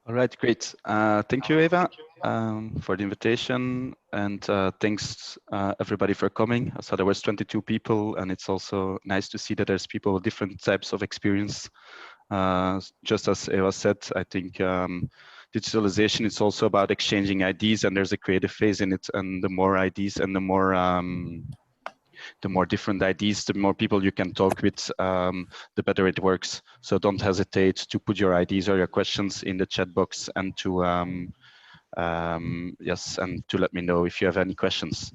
All right, great. Thank you, Eva, for the invitation, and thanks everybody for coming. I saw there was 22 people, and it's also nice to see that there's people with different types of experience. Just as Eva said, I think digitalization is also about exchanging ideas, and there's a creative phase in it. And the more ideas and the more different ideas, the more people you can talk with, the better it works. So don't hesitate to put your ideas or your questions in the chat box and to yes, and to let me know if you have any questions.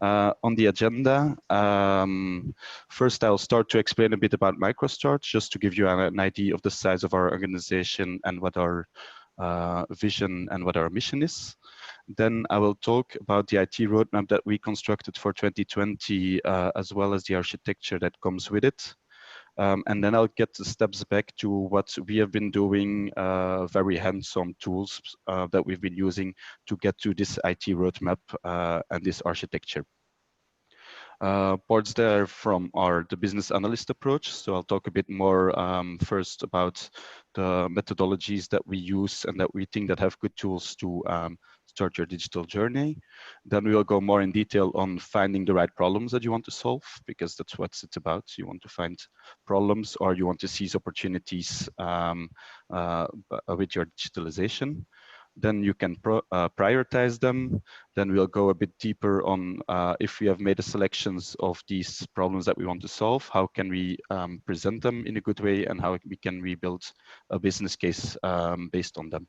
On the agenda, first I'll start to explain a bit about MicroStart, just to give you an idea of the size of our organization and what our vision and what our mission is. Then I will talk about the IT roadmap that we constructed for 2020, as well as the architecture that comes with it. And then I'll get the steps back to what we have been doing, very hands-on tools that we've been using to get to this IT roadmap and this architecture. Parts there from are the business analyst approach. So I'll talk a bit more first about the methodologies that we use and that we think that have good tools to start your digital journey. Then we will go more in detail on finding the right problems that you want to solve, because that's what it's about. You want to find problems or you want to seize opportunities with your digitalization. Then you can prioritize them. Then we'll go a bit deeper on if we have made the selections of these problems that we want to solve, how can we present them in a good way, and how we can rebuild a business case based on them.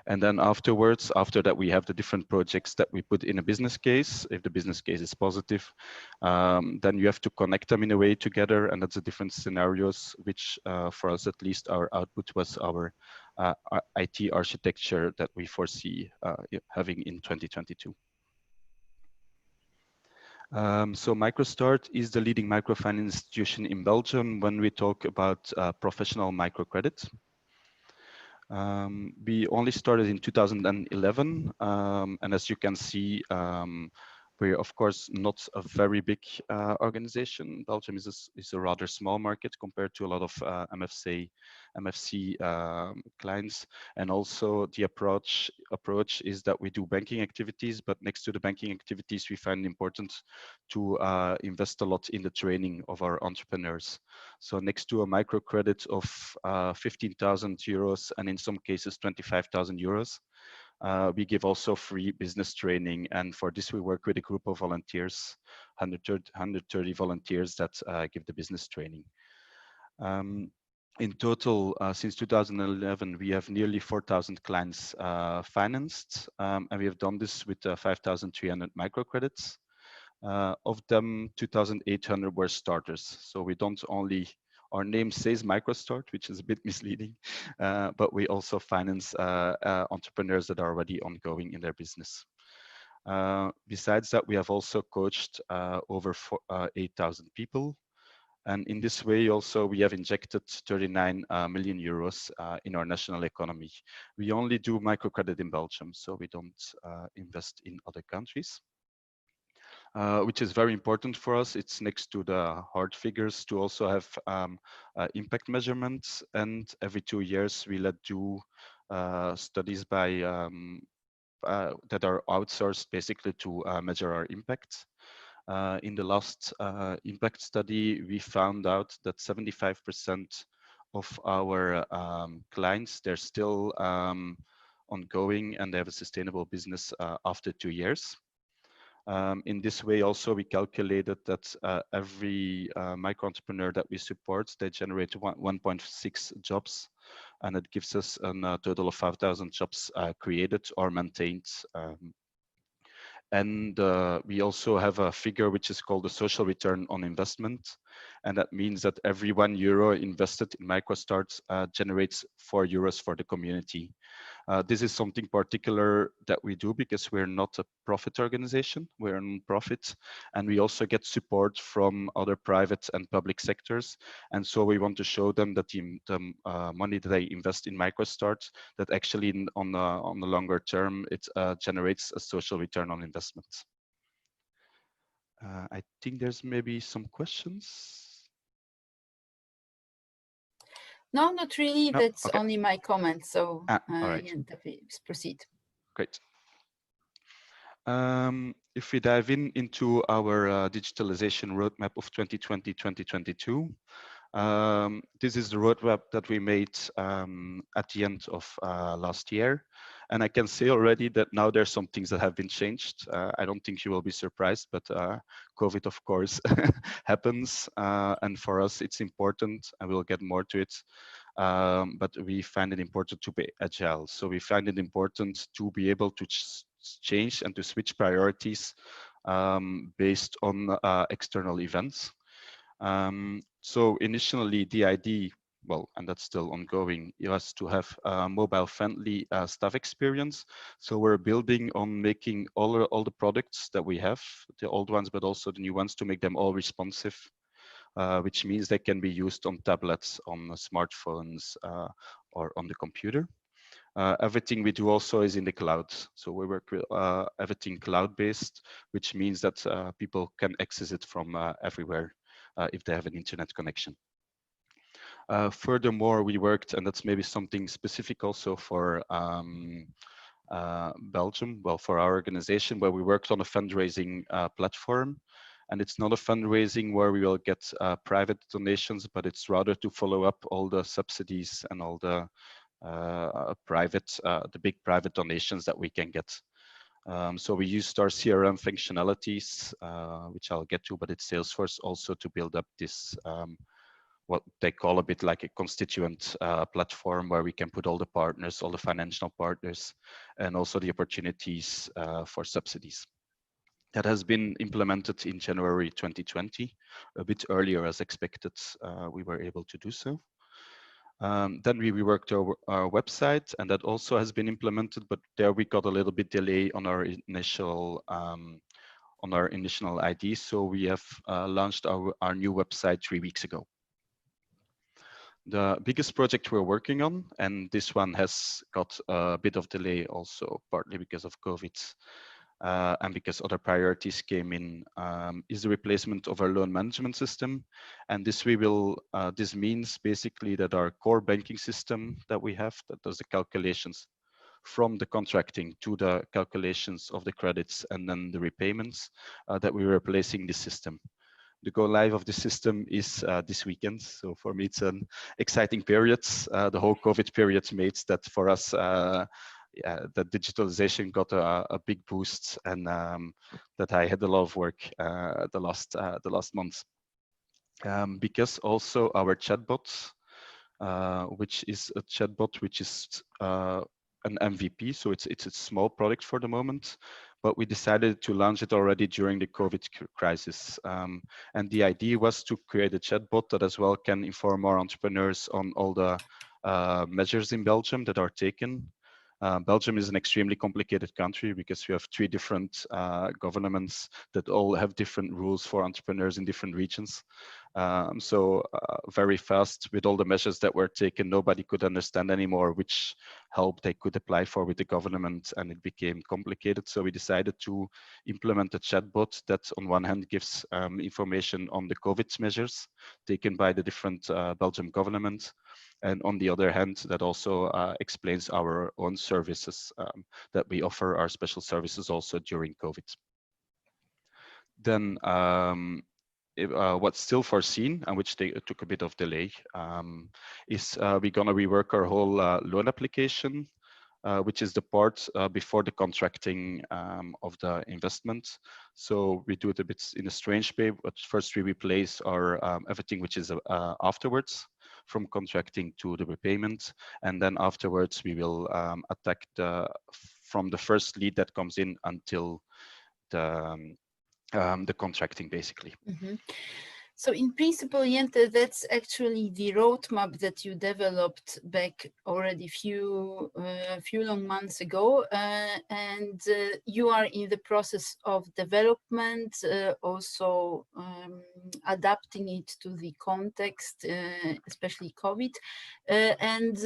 And then afterwards, after that, we have the different projects that we put in a business case. If the business case is positive, then you have to connect them in a way together. And that's the different scenarios, which for us, at least our output was our IT architecture that we foresee having in 2022. So MicroStart is the leading microfinance institution in Belgium when we talk about professional microcredit. We only started in 2011, and as you can see, we're of course not a very big organization. Belgium is a rather small market compared to a lot of MFC clients, and also the approach is that we do banking activities, but next to the banking activities, we find it important to invest a lot in the training of our entrepreneurs. So next to a microcredit of 15,000 euros and in some cases 25,000 euros, we give also free business training. And for this, we work with a group of volunteers, 130 volunteers that give the business training. In total, since 2011, we have nearly 4,000 clients financed, and we have done this with 5,300 microcredits. Of them, 2,800 were starters. So we don't only, our name says MicroStart, which is a bit misleading, but we also finance entrepreneurs that are already ongoing in their business. Besides that, we have also coached over 8,000 people. And in this way, also, we have injected 39 million euros in our national economy. We only do microcredit in Belgium, so we don't invest in other countries. Which is very important for us. It's next to the hard figures to also have impact measurements. And every 2 years, we do studies by that are outsourced basically to measure our impact. In the last impact study, we found out that 75% of our clients, they're still ongoing and they have a sustainable business after 2 years. In this way, also, we calculated that every micro entrepreneur that we support, they generate 1.6 jobs, and it gives us a total of 5,000 jobs created or maintained. And we also have a figure which is called the social return on investment. And that means that every €1 invested in MicroStart generates 4 euros for the community. This is something particular that we do because we're not a profit organization, we're a non-profit, and we also get support from other private and public sectors. And so we want to show them that the money that they invest in MicroStart, that actually on the longer term, it generates a social return on investment. I think there's maybe some questions. No, not really. No? That's Okay. only my comment. So, All right. Jente, please proceed. Great. If we dive into our digitalization roadmap of 2020-2022, this is the roadmap that we made at the end of last year. And I can say already that now there's some things that have been changed. I don't think you will be surprised, but COVID, of course, happens. And for us, it's important, and we'll get more to it. But we find it important to be agile. So we find it important to be able to change and to switch priorities based on external events. So initially the idea, well, and that's still ongoing, was to have a mobile-friendly staff experience. So we're building on making all the products that we have, the old ones, but also the new ones, to make them all responsive, which means they can be used on tablets, on smartphones, or on the computer. Everything we do also is in the cloud. So we work with everything cloud-based, which means that people can access it from everywhere if they have an internet connection. Furthermore, we worked, and that's maybe something specific also for Belgium, well, for our organization, where we worked on a fundraising platform. And it's not a fundraising where we will get private donations, but it's rather to follow up all the subsidies and all the the big private donations that we can get. So we used our CRM functionalities, which I'll get to, but it's Salesforce also to build up this, what they call a bit like a constituent platform where we can put all the partners, all the financial partners, and also the opportunities for subsidies. That has been implemented in January 2020, a bit earlier as expected. We were able to do so. Then we reworked our website, and that also has been implemented, but there we got a little bit delay on our initial ID. So we have launched our new website 3 weeks ago. The biggest project we're working on, and this one has got a bit of delay also, partly because of COVID, and because other priorities came in, is the replacement of our loan management system. And this this means basically that our core banking system that we have, that does the calculations from the contracting to the calculations of the credits and then the repayments, that we're replacing this system. The go live of the system is this weekend. So for me, it's an exciting period. The whole COVID period made that for us, the digitalization got a big boost, and that I had a lot of work the last months. Because also our chatbot, which is a chatbot which is an MVP, so it's a small product for the moment, but we decided to launch it already during the COVID crisis. And the idea was to create a chatbot that as well can inform our entrepreneurs on all the measures in Belgium that are taken. Belgium is an extremely complicated country because we have 3 different governments that all have different rules for entrepreneurs in different regions. So very fast, with all the measures that were taken, nobody could understand anymore which help they could apply for with the government, and it became complicated. So we decided to implement a chatbot that on one hand gives information on the COVID measures taken by the different Belgian government, and on the other hand, that also explains our own services that we offer, our special services also during COVID. Then what's still foreseen, and which took a bit of delay, is we're gonna rework our whole loan application, which is the part before the contracting of the investment. So we do it a bit in a strange way, but first we replace our everything which is afterwards, from contracting to the repayment, and then afterwards we will attack from the first lead that comes in until the contracting, basically. Mm-hmm. So in principle, Jente, that's actually the roadmap that you developed back already few long months ago, and you are in the process of development, also adapting it to the context, especially COVID, and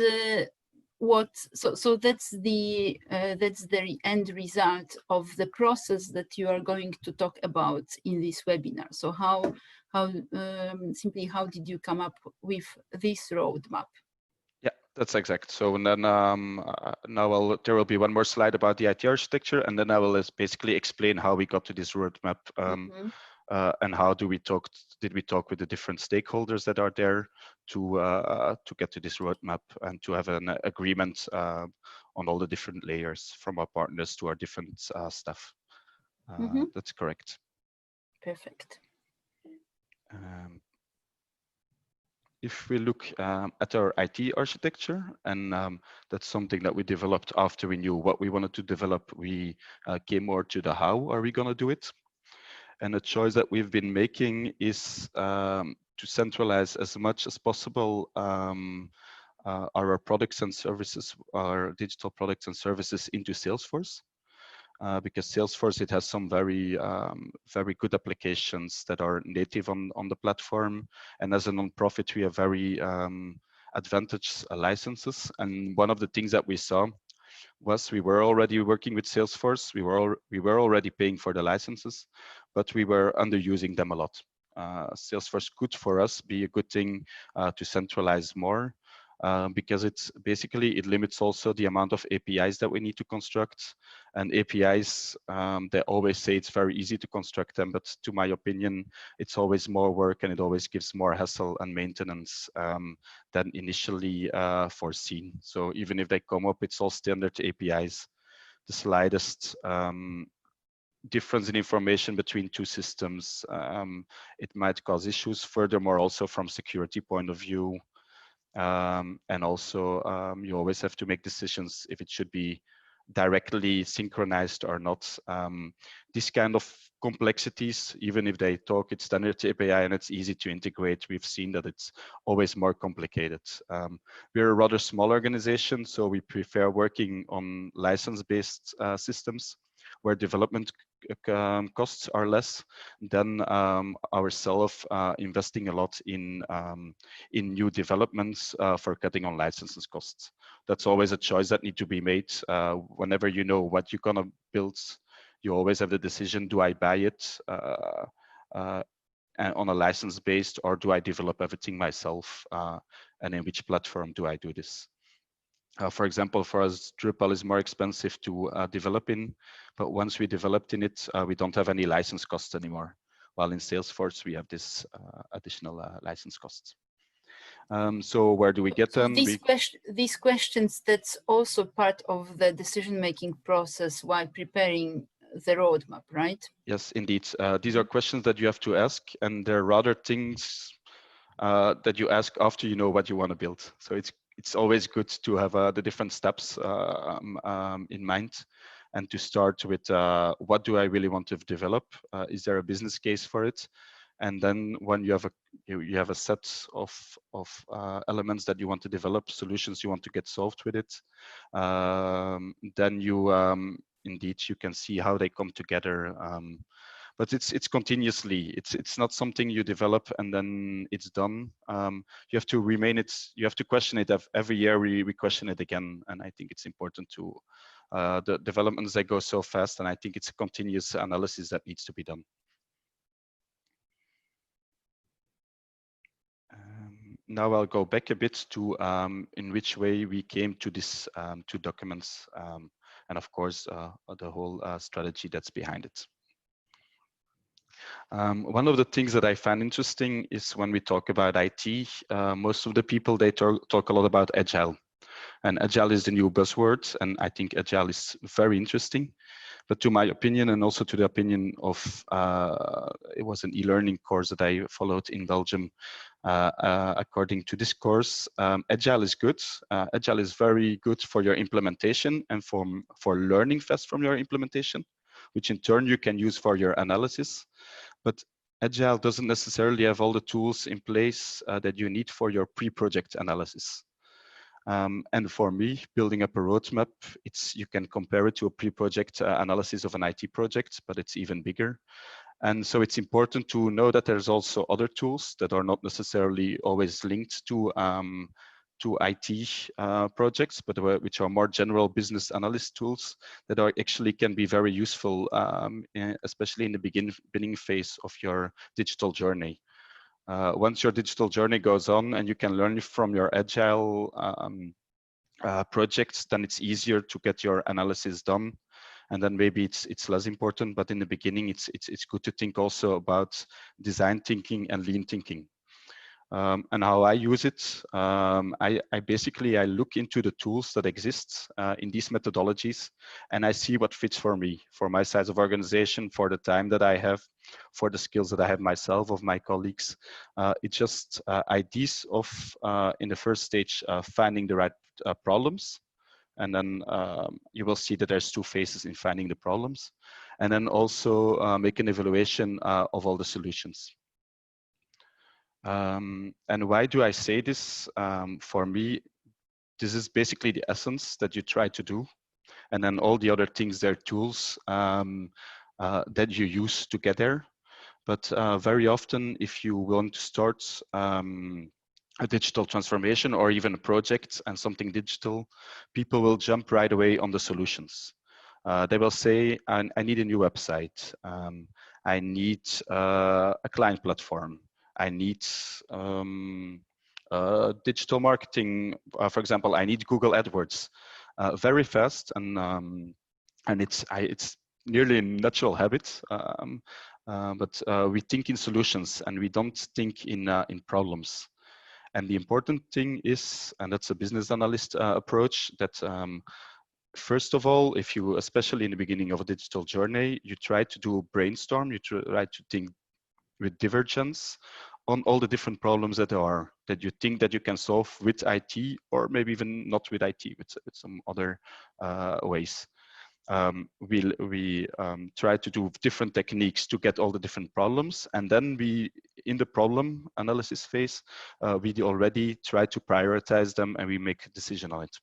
so that's the end result of the process that you are going to talk about in this webinar. So how did you come up with this roadmap? That's exact. So and then now there will be one more slide about the IT architecture, and then I will basically explain how we got to this roadmap, Mhm. and how did we talk with the different stakeholders that are there to get to this roadmap and to have an agreement on all the different layers, from our partners to our different staff. Mhm. That's correct. Perfect. Um, if we look at our IT architecture, and that's something that we developed after we knew what we wanted to develop, we came more to the how are we going to do it. And a choice that we've been making is to centralize as much as possible our products and services, our digital products and services into Salesforce. Because Salesforce, it has some very good applications that are native on the platform. And as a non-profit, we have very advantaged licenses. And one of the things that we saw was we were already working with Salesforce. We were already paying for the licenses, but we were underusing them a lot. Salesforce could for us be a good thing to centralize more, because it's basically it limits also the amount of APIs that we need to construct. And APIs, they always say it's very easy to construct them, but to my opinion, it's always more work and it always gives more hassle and maintenance than initially foreseen. So even if they come up, it's all standard APIs. The slightest difference in information between two systems, it might cause issues. Furthermore, also from security point of view, and also you always have to make decisions if it should be directly synchronized or not. This kind of complexities, even if they talk it's standard API and it's easy to integrate, we've seen that it's always more complicated. We're a rather small organization, so we prefer working on license-based systems where development costs are less than ourselves investing a lot in new developments for cutting on licenses costs. That's always a choice that need to be made. Whenever you know what you're gonna build, you always have the decision: do I buy it uh, on a license based, or do I develop everything myself? And in which platform do I do this? For example, for us, Drupal is more expensive to develop in, but once we developed in it, we don't have any license costs anymore. While in Salesforce, we have this additional license costs. So where do we get So them? these questions, that's also part of the decision-making process while preparing the roadmap, right? Yes, indeed. These are questions that you have to ask, and they're rather things that you ask after you know what you want to build. So it's always good to have the different steps in mind, and to start with what do I really want to develop? Is there a business case for it? And then when you have a set of elements that you want to develop, solutions you want to get solved with it, then you indeed you can see how they come together. But it's continuously. It's not something you develop and then it's done. You have to remain it. You have to question it every year. We question it again, and I think it's important to the developments that go so fast, and I think it's a continuous analysis that needs to be done. Now I'll go back a bit to in which way we came to this two documents, and of course the whole strategy that's behind it. One of the things that I find interesting is when we talk about IT, most of the people, they talk a lot about agile. And agile is the new buzzword, and I think agile is very interesting. But to my opinion, and also to the opinion of, it was an e-learning course that I followed in Belgium. According to this course, agile is good. Agile is very good for your implementation and for learning fast from your implementation, which in turn you can use for your analysis. But agile doesn't necessarily have all the tools in place that you need for your pre-project analysis. And for me, building up a roadmap, you can compare it to a pre-project analysis of an IT project, but it's even bigger. And so it's important to know that there's also other tools that are not necessarily always linked to IT projects, but which are more general business analyst tools that are actually can be very useful, especially in the beginning phase of your digital journey. Once your digital journey goes on and you can learn from your agile projects, then it's easier to get your analysis done. And then maybe it's less important, but in the beginning, it's good to think also about design thinking and lean thinking. And how I use it, I basically, I look into the tools that exist in these methodologies, and I see what fits for me, for my size of organization, for the time that I have, for the skills that I have myself, of my colleagues. It's just ideas of, in the first stage, finding the right problems. And then you will see that there's two phases in finding the problems. And then also make an evaluation of all the solutions. And why do I say this? For me, this is basically the essence that you try to do. And then all the other things, they're tools that you use to get there. But very often, if you want to start a digital transformation or even a project and something digital, people will jump right away on the solutions. They will say, I need a new website. I need a client platform. I need digital marketing. For example, I need Google AdWords very fast, and it's nearly a natural habit. But we think in solutions and we don't think in problems. And the important thing is, and that's a business analyst approach, that first of all, if you, especially in the beginning of a digital journey, you try to do a brainstorm, you try to think with divergence on all the different problems that there are, that you think that you can solve with IT, or maybe even not with IT, with some other ways. We try to do different techniques to get all the different problems, and then we, in the problem analysis phase, we already try to prioritize them and we make a decision on it.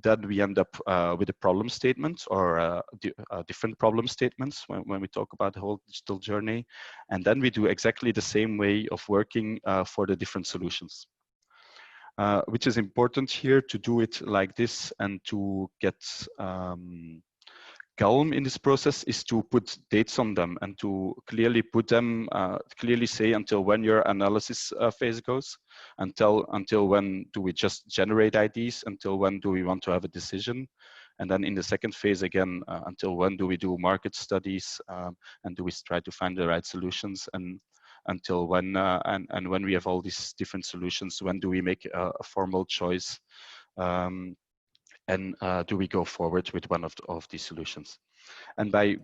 Then we end up with a problem statement, or different problem statements when we talk about the whole digital journey. And then we do exactly the same way of working for the different solutions. Which is important here, to do it like this and to get calm in this process, is to put dates on them and to clearly put them, clearly say until when your analysis phase goes, until when do we just generate ideas, until when do we want to have a decision, and then in the second phase again, until when do we do market studies, and do we try to find the right solutions, and until when, and when we have all these different solutions, when do we make a formal choice, and do we go forward with one of these solutions. And by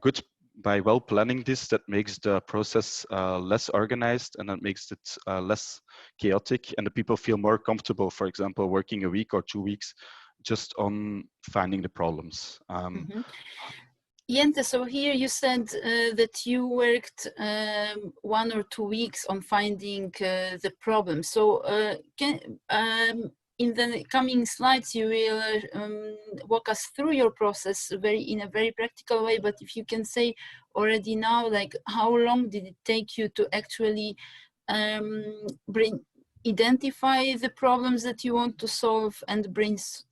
well planning this, that makes the process less organized, and that makes it less chaotic, and the people feel more comfortable, for example, working a week or 2 weeks just on finding the problems. Jente, so here you said that you worked 1 or 2 weeks on finding the problem. So in the coming slides, you will walk us through your process in a very practical way. But if you can say already now, like, how long did it take you to actually identify the problems that you want to solve and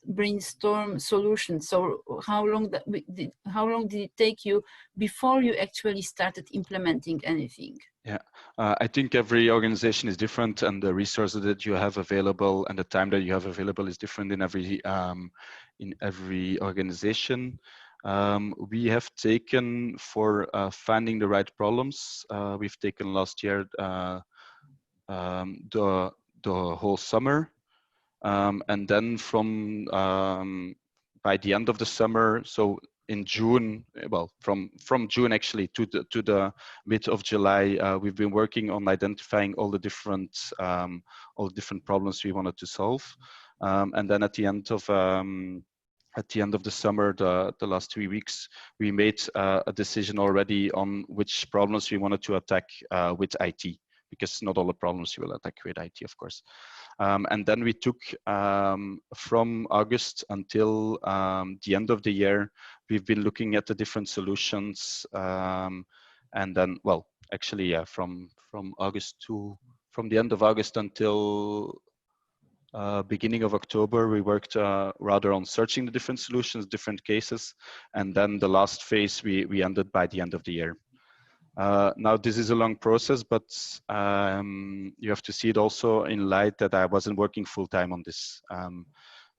brainstorm solutions? So how long did it take you before you actually started implementing anything? Yeah, I think every organization is different, and the resources that you have available and the time that you have available is different in every organization. We have taken, for finding the right problems, we've taken last year the whole summer, and then from by the end of the summer, so in June, well, from June actually to the mid of July, we've been working on identifying all the different problems we wanted to solve, and then at the end of the summer, the last 3 weeks, we made a decision already on which problems we wanted to attack with IT, because not all the problems you will attack with IT, of course. And then we took, from August until the end of the year, we've been looking at the different solutions. And then, well, actually, yeah, from the end of August until beginning of October, we worked rather on searching the different solutions, different cases. And then the last phase, we ended by the end of the year. Now, this is a long process, but you have to see it also in light that I wasn't working full time on this.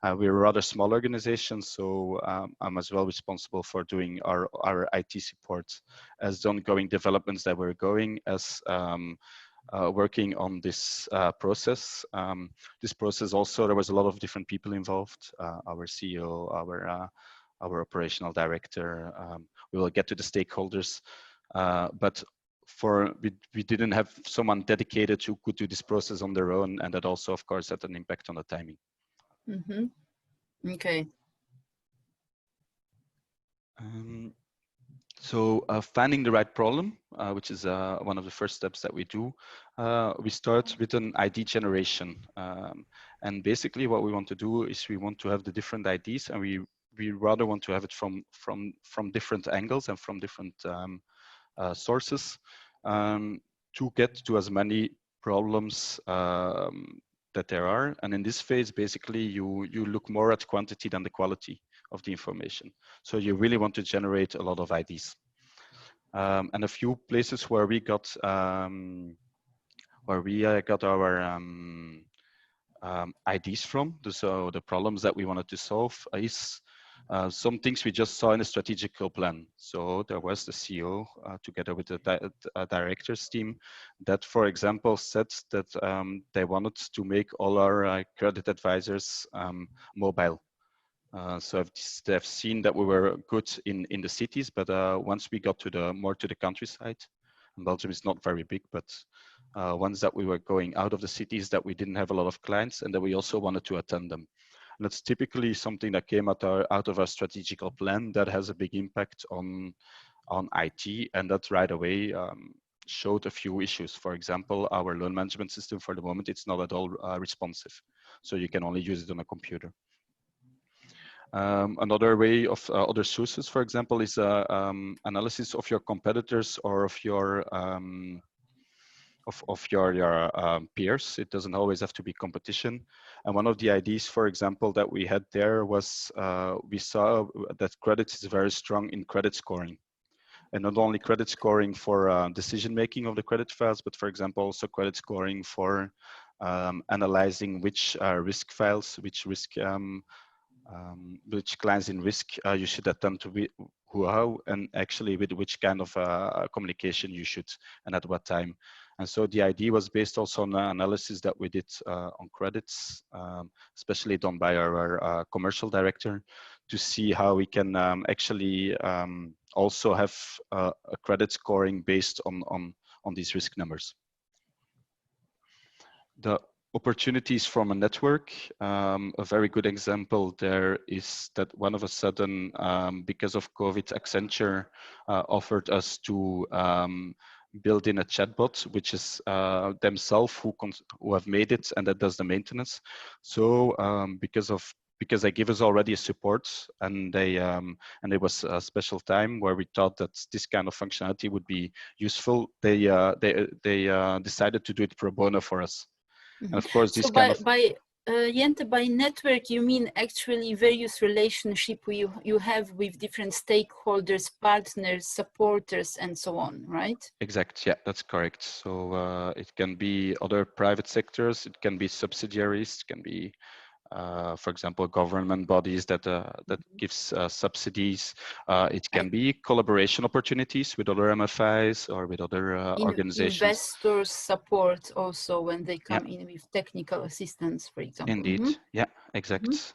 We're a rather small organization, so I'm as well responsible for doing our IT support as the ongoing developments that we're going as working on this process. This process also, there was a lot of different people involved, our CEO, our operational director. We will get to the stakeholders, but we didn't have someone dedicated who could do this process on their own, and that also, of course, had an impact on the timing. Okay. So finding the right problem, which is one of the first steps that we do, we start with an ID generation. And basically what we want to do is we want to have the different IDs, and we rather want to have it from different angles and from different sources to get to as many problems that there are. And in this phase, basically, you look more at quantity than the quality of the information. So you really want to generate a lot of IDs. And a few places where we got our IDs from. So the problems that we wanted to solve is some things we just saw in the strategical plan. So there was the CEO together with the directors team that, for example, said that they wanted to make all our credit advisors mobile. So they've seen that we were good in the cities, but once we got to more to the countryside, and Belgium is not very big, but once that we were going out of the cities, that we didn't have a lot of clients, and that we also wanted to attend them. And that's typically something that came out of our strategical plan that has a big impact on IT, and that right away showed a few issues. For example, our loan management system for the moment, it's not at all responsive. So you can only use it on a computer. Another way of other sources, for example, is analysis of your competitors or of your peers. It doesn't always have to be competition. And one of the ideas, for example, that we had there was we saw that credit is very strong in credit scoring. And not only credit scoring for decision making of the credit files, but for example, also credit scoring for analyzing which risk files, which clients in risk you should attempt to be how, and actually with which kind of communication you should and at what time. And so the idea was based also on the analysis that we did on credits, especially done by our commercial director, to see how we can actually also have a credit scoring based on these risk numbers. The opportunities from a network. A very good example there is that one of a sudden, because of COVID, Accenture offered us to build in a chatbot, which is themselves who have made it and that does the maintenance. So because they give us already a support, and it was a special time where we thought that this kind of functionality would be useful, they decided to do it pro bono for us. And of course, this so kind of Jente, by network, you mean actually various relationship you have with different stakeholders, partners, supporters, and so on, right? Exact. Yeah, that's correct. So it can be other private sectors, it can be subsidiaries, it can be, for example, government bodies that gives subsidies. It can be collaboration opportunities with other MFIs or with other organizations. Investors support also when they come in with technical assistance, for example. Indeed, yeah, exact.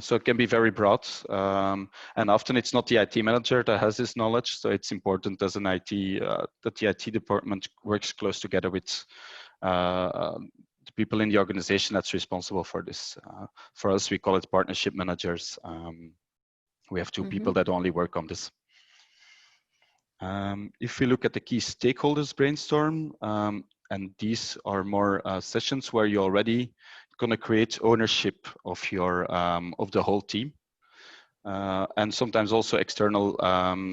So it can be very broad, and often it's not the IT manager that has this knowledge. So it's important as an IT that the IT department works close together with the people in the organization that's responsible for this. For us, we call it partnership managers. We have two people that only work on this. If we look at the key stakeholders brainstorm, and these are more sessions where you're already going to create ownership of your of the whole team, and sometimes also external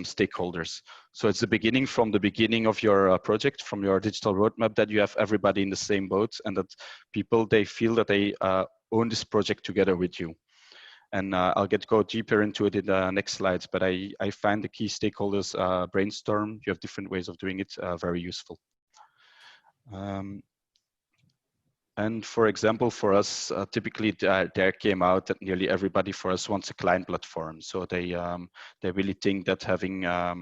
stakeholders. So it's the beginning from the beginning of your project, from your digital roadmap, that you have everybody in the same boat, and that people, they feel that they own this project together with you. And I'll go deeper into it in the next slides, but I find the key stakeholders brainstorm, you have different ways of doing it, very useful. And for example, for us, typically there came out that nearly everybody for us wants a client platform. So they really think that having a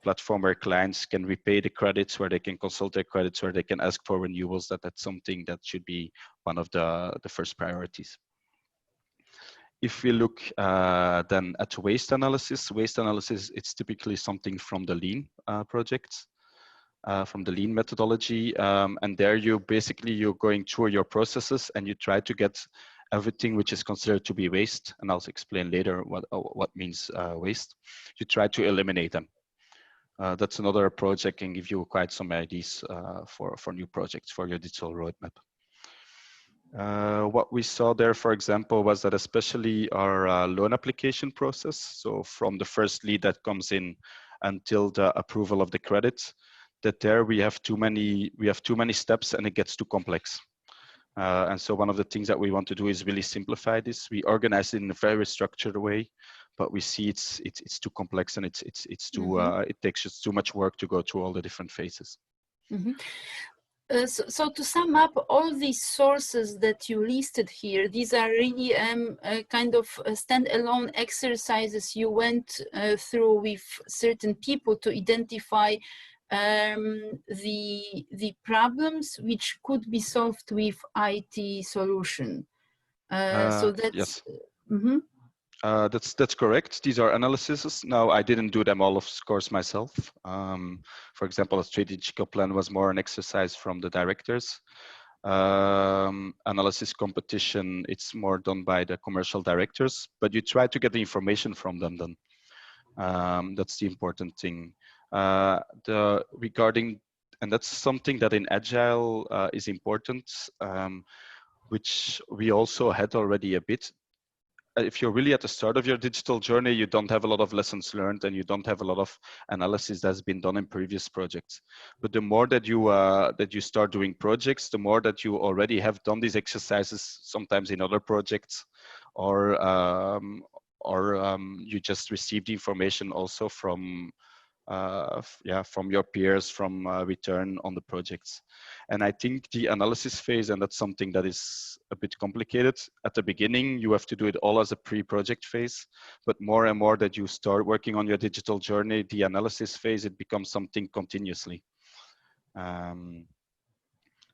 platform where clients can repay the credits, where they can consult their credits, where they can ask for renewals, that's something that should be one of the first priorities. If we look then at waste analysis, it's typically something from the lean projects. From the lean methodology, and there you're going through your processes and you try to get everything which is considered to be waste, and I'll explain later what means waste. You try to eliminate them. That's another approach that can give you quite some ideas for new projects for your digital roadmap. What we saw there, for example, was that especially our loan application process, so from the first lead that comes in until the approval of the credit, that there we have too many steps and it gets too complex. And so one of the things that we want to do is really simplify this. We organize it in a very structured way, but we see it's too complex and it's too it takes just too much work to go through all the different phases. So to sum up, all these sources that you listed here, these are really kind of standalone exercises you went through with certain people to identify the problems which could be solved with IT solution. So that's yes. That's correct. These are analyses. Now, I didn't do them all, of course, myself. For example, a strategic plan was more an exercise from the directors. Analysis competition, it's more done by the commercial directors, but you try to get the information from them then. That's the important thing. Regarding, and that's something that in Agile is important, which we also had already a bit. If you're really at the start of your digital journey, you don't have a lot of lessons learned and you don't have a lot of analysis that's been done in previous projects. But the more that you start doing projects, the more that you already have done these exercises, sometimes in other projects, or you just receive the information also from your peers, from return on the projects. And I think the analysis phase, and that's something that is a bit complicated. At the beginning, you have to do it all as a pre-project phase, but more and more that you start working on your digital journey, the analysis phase, it becomes something continuously.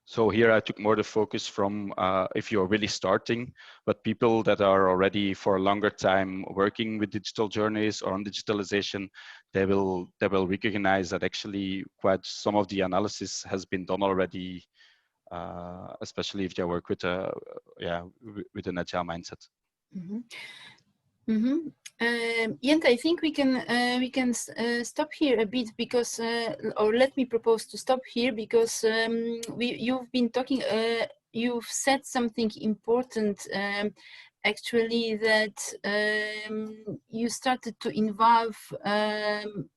So here I took more the focus from if you're really starting, but people that are already for a longer time working with digital journeys or on digitalization, they will recognize that actually quite some of the analysis has been done already, especially if they work with with an agile mindset. Jente, I think we can stop here a bit because, or let me propose to stop here because you've been talking. You've said something important, actually, that you started to involve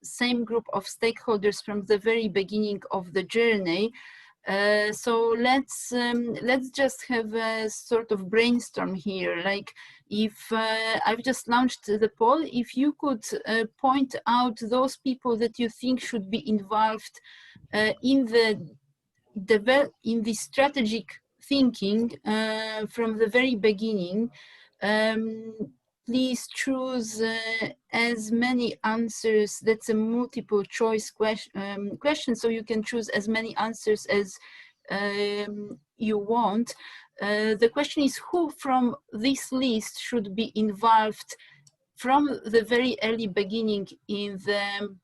same group of stakeholders from the very beginning of the journey. So let's just have a sort of brainstorm here. Like, if I've just launched the poll, if you could point out those people that you think should be involved in the strategic thinking from the very beginning, please choose as many answers. That's a multiple choice question, so you can choose as many answers as you want. The question is, who from this list should be involved from the very early beginning in the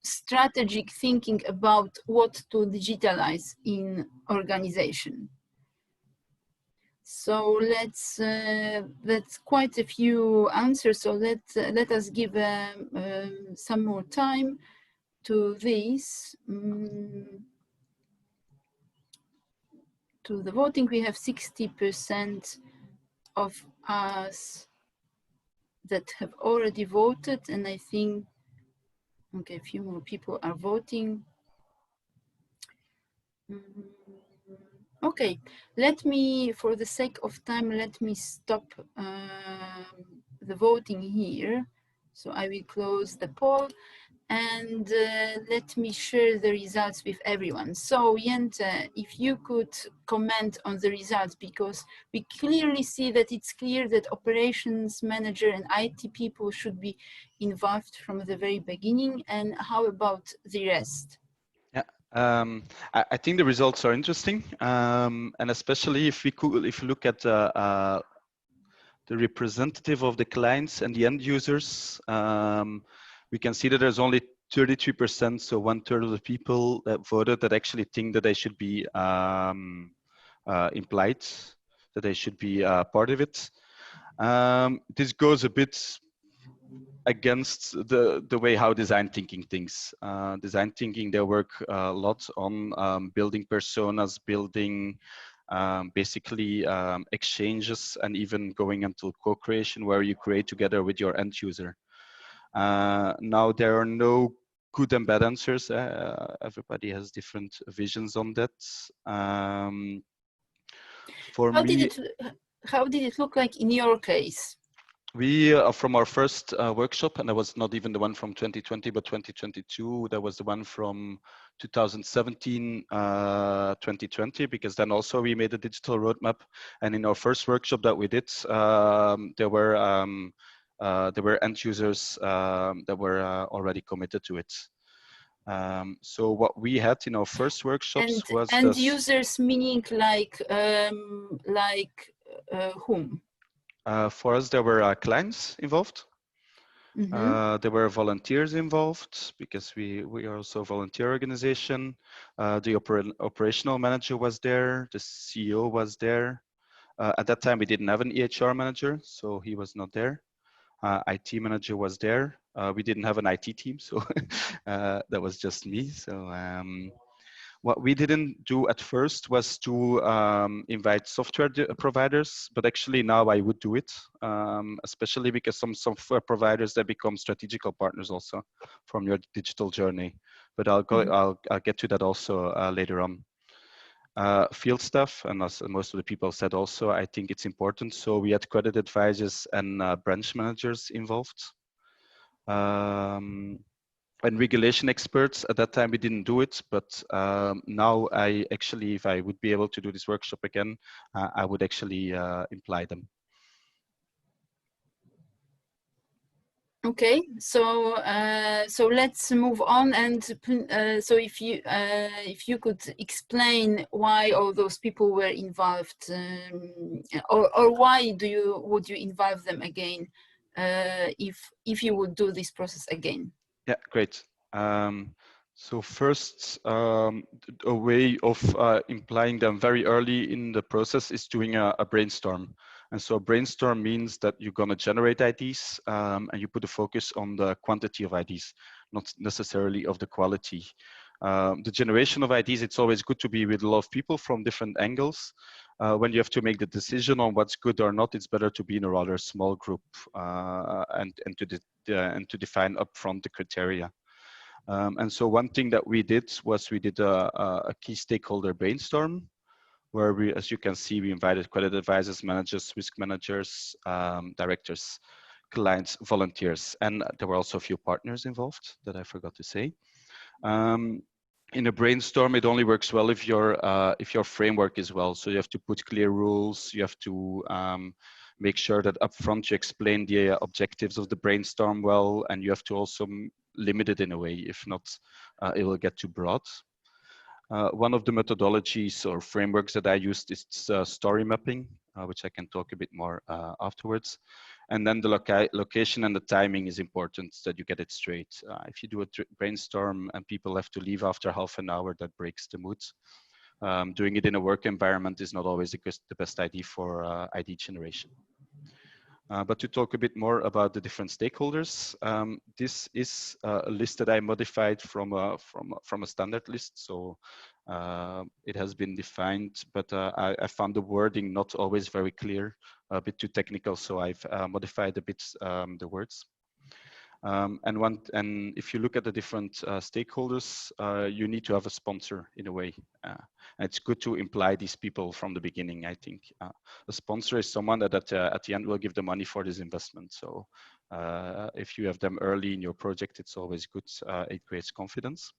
strategic thinking about what to digitalize in organization? So that's quite a few answers. So let us give some more time to this. To the voting, we have 60% of us that have already voted, and I think, okay, a few more people are voting. Okay, let me, for the sake of time, let me stop the voting here. So I will close the poll. and let me share the results with everyone. So Jente, if you could comment on the results, because we clearly see that it's clear that operations manager and IT people should be involved from the very beginning. And how about the rest? Yeah, I think the results are interesting, and especially if if you look at the representative of the clients and the end users, we can see that there's only 33%, so 1/3 of the people that voted that actually think that they should be implied, that they should be part of it. This goes a bit against the way how design thinking thinks. Design thinking, they work a lot on building personas, building basically exchanges, and even going into co-creation where you create together with your end user. Now there are no good and bad answers. Everybody has different visions on that. For How me, did it look like in your case? we, from our first workshop, and that was not even the one from 2020, but 2022, that was the one from 2017, 2020, because then also we made a digital roadmap. And in our first workshop that we did, there were end users that were already committed to it. So what we had in our first workshops was end users, meaning like whom? For us, there were clients involved. Mm-hmm. There were volunteers involved because we are also a volunteer organization. The operational manager was there. The CEO was there. At that time, we didn't have an EHR manager, so he was not there. IT manager was there. We didn't have an IT team, so that was just me. So what we didn't do at first was to invite software providers, but actually now I would do it, especially because some software providers, they become strategical partners also from your digital journey. But I'll get to that also later on. Field staff, and as most of the people said also, I think it's important. So we had credit advisors and branch managers involved. And regulation experts. At that time we didn't do it, but now I actually, if I would be able to do this workshop again, I would actually imply them. Okay, so so let's move on, and so if you could explain why all those people were involved, or why would you involve them again, if you would do this process again? Yeah, great. So first, a way of implying them very early in the process is doing a brainstorm. And so a brainstorm means that you're going to generate IDs, and you put a focus on the quantity of IDs, not necessarily of the quality. The generation of IDs, it's always good to be with a lot of people from different angles. When you have to make the decision on what's good or not, it's better to be in a rather small group and to define upfront the criteria. And so one thing that we did was we did a key stakeholder brainstorm, where we, as you can see, we invited credit advisors, managers, risk managers, directors, clients, volunteers, and there were also a few partners involved that I forgot to say. In a brainstorm, it only works well if your framework is well. So you have to put clear rules. You have to make sure that upfront you explain the objectives of the brainstorm well, and you have to also limit it in a way. If not, it will get too broad. One of the methodologies or frameworks that I used is story mapping, which I can talk a bit more afterwards. And then the location and the timing is important, that you get it straight. If you do a brainstorm and people have to leave after half an hour, that breaks the mood. Doing it in a work environment is not always the best idea for ID generation. But to talk a bit more about the different stakeholders, this is a list that I modified from a standard list. So it has been defined, but I found the wording not always very clear, a bit too technical. So I've modified a bit the words. And if you look at the different stakeholders, you need to have a sponsor in a way. And it's good to imply these people from the beginning, I think. A sponsor is someone that at the end will give the money for this investment. So if you have them early in your project, it's always good. It creates confidence.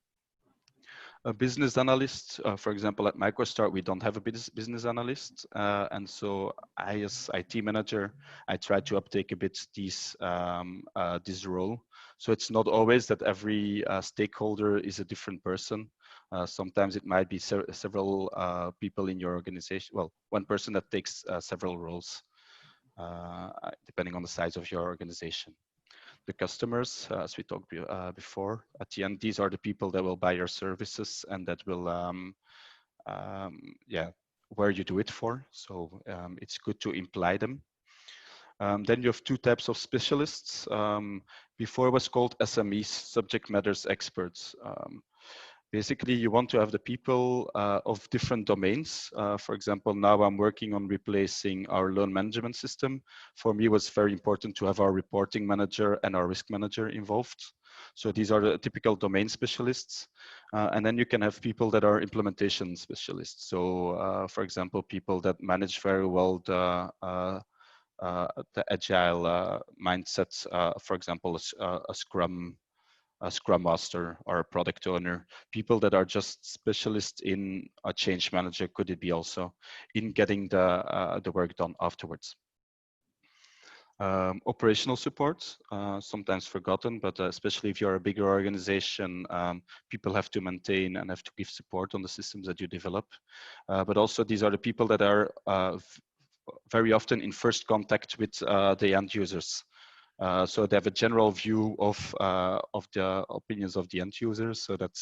A business analyst, for example, at MicroStart, we don't have a business analyst. And so I, as IT manager, I try to uptake a bit this role. So it's not always that every stakeholder is a different person. Sometimes it might be several people in your organization. Well, one person that takes several roles, depending on the size of your organization. The customers, as we talked before, at the end, these are the people that will buy your services and that will, yeah, where you do it for. So it's good to imply them. Then you have two types of specialists. Before it was called SMEs, subject matters experts. Basically, you want to have the people of different domains. For example, now I'm working on replacing our loan management system. For me, it was very important to have our reporting manager and our risk manager involved. So these are the typical domain specialists. And then you can have people that are implementation specialists. So for example, people that manage very well the agile mindset, for example, a Scrum Master or a product owner, people that are just specialists in a change manager, could it be also in getting the work done afterwards. Operational support, sometimes forgotten, but especially if you're a bigger organization, people have to maintain and have to give support on the systems that you develop. But also these are the people that are very often in first contact with the end users. So they have a general view of the opinions of the end users. So that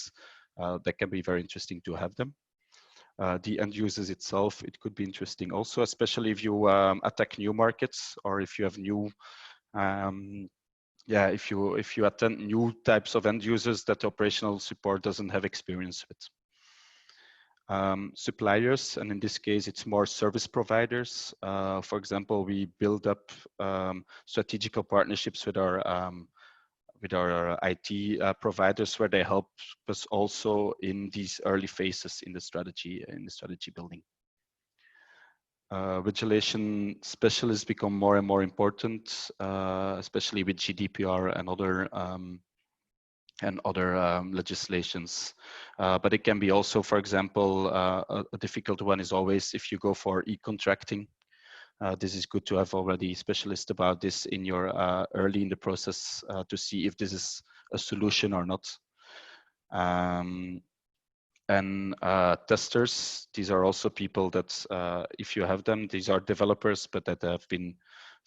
can be very interesting to have them. The end users itself, it could be interesting also, especially if you attack new markets or if you have new, yeah, if you attend new types of end users that operational support doesn't have experience with. Suppliers, and in this case, it's more service providers. For example, we build up strategical partnerships with our IT providers, where they help us also in these early phases in the strategy building. Regulation specialists become more and more important, especially with GDPR and other legislations. But it can be also, for example, a difficult one is always if you go for e-contracting. This is good to have already specialists about this in your early in the process to see if this is a solution or not. And testers, these are also people that, if you have them, these are developers, but that have been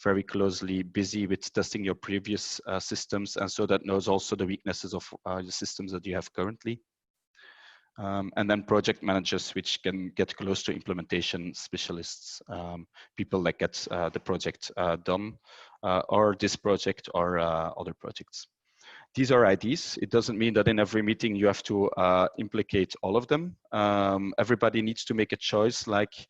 very closely busy with testing your previous systems, and so that knows also the weaknesses of the systems that you have currently. And then project managers, which can get close to implementation specialists, people that get the project done, or this project or other projects. These are IDs. It doesn't mean that in every meeting you have to implicate all of them. Everybody needs to make a choice, like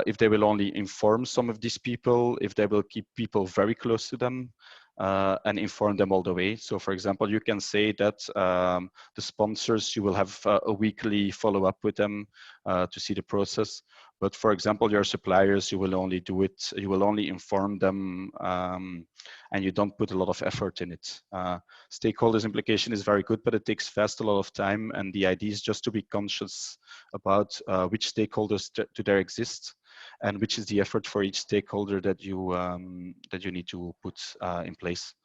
if they will only inform some of these people, if they will keep people very close to them, and inform them all the way. So for example, you can say that the sponsors, you will have a weekly follow-up with them to see the process. But for example, your suppliers, you will only do it, you will only inform them, and you don't put a lot of effort in it. Stakeholders implication is very good, but it takes fast a lot of time. And the idea is just to be conscious about which stakeholders do there exist, and which is the effort for each stakeholder that you need to put in place.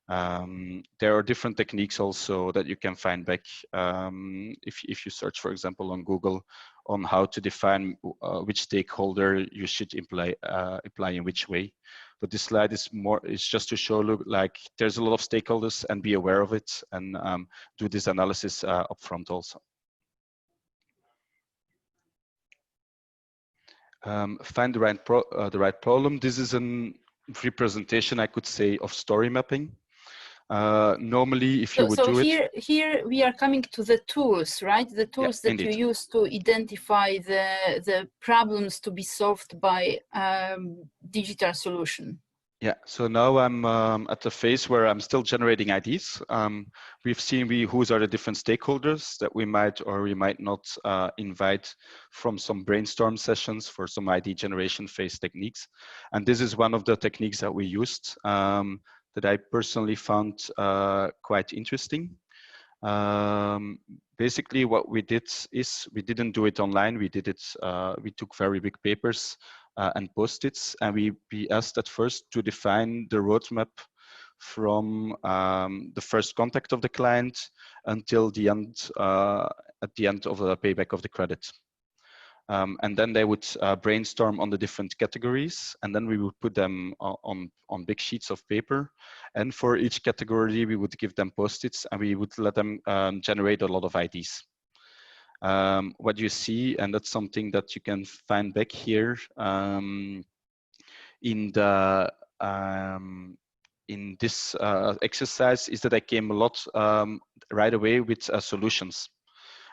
There are different techniques also that you can find back if you search, for example, on Google, on how to define which stakeholder you should apply in which way. But this slide is just to show, look, like there's a lot of stakeholders, and be aware of it, and do this analysis upfront also. Find the right problem. This is a representation, I could say, of story mapping. Normally, if you would do it. So here we are coming to the tools, right? The tools that you use to identify the problems to be solved by digital solution. Yeah, so now I'm at the phase where I'm still generating IDs. We've seen whose are the different stakeholders that we might or we might not invite from some brainstorm sessions for some ID generation phase techniques. And this is one of the techniques that we used that I personally found quite interesting. Basically, what we did is we didn't do it online. We did it. We took very big papers and post-its, and we asked at first to define the roadmap from the first contact of the client until the end, at the end of the payback of the credit. And then they would brainstorm on the different categories, and then we would put them on big sheets of paper. And for each category, we would give them post-its, and we would let them generate a lot of IDs. What you see, and that's something that you can find back here in the in this exercise, is that I came a lot right away with solutions,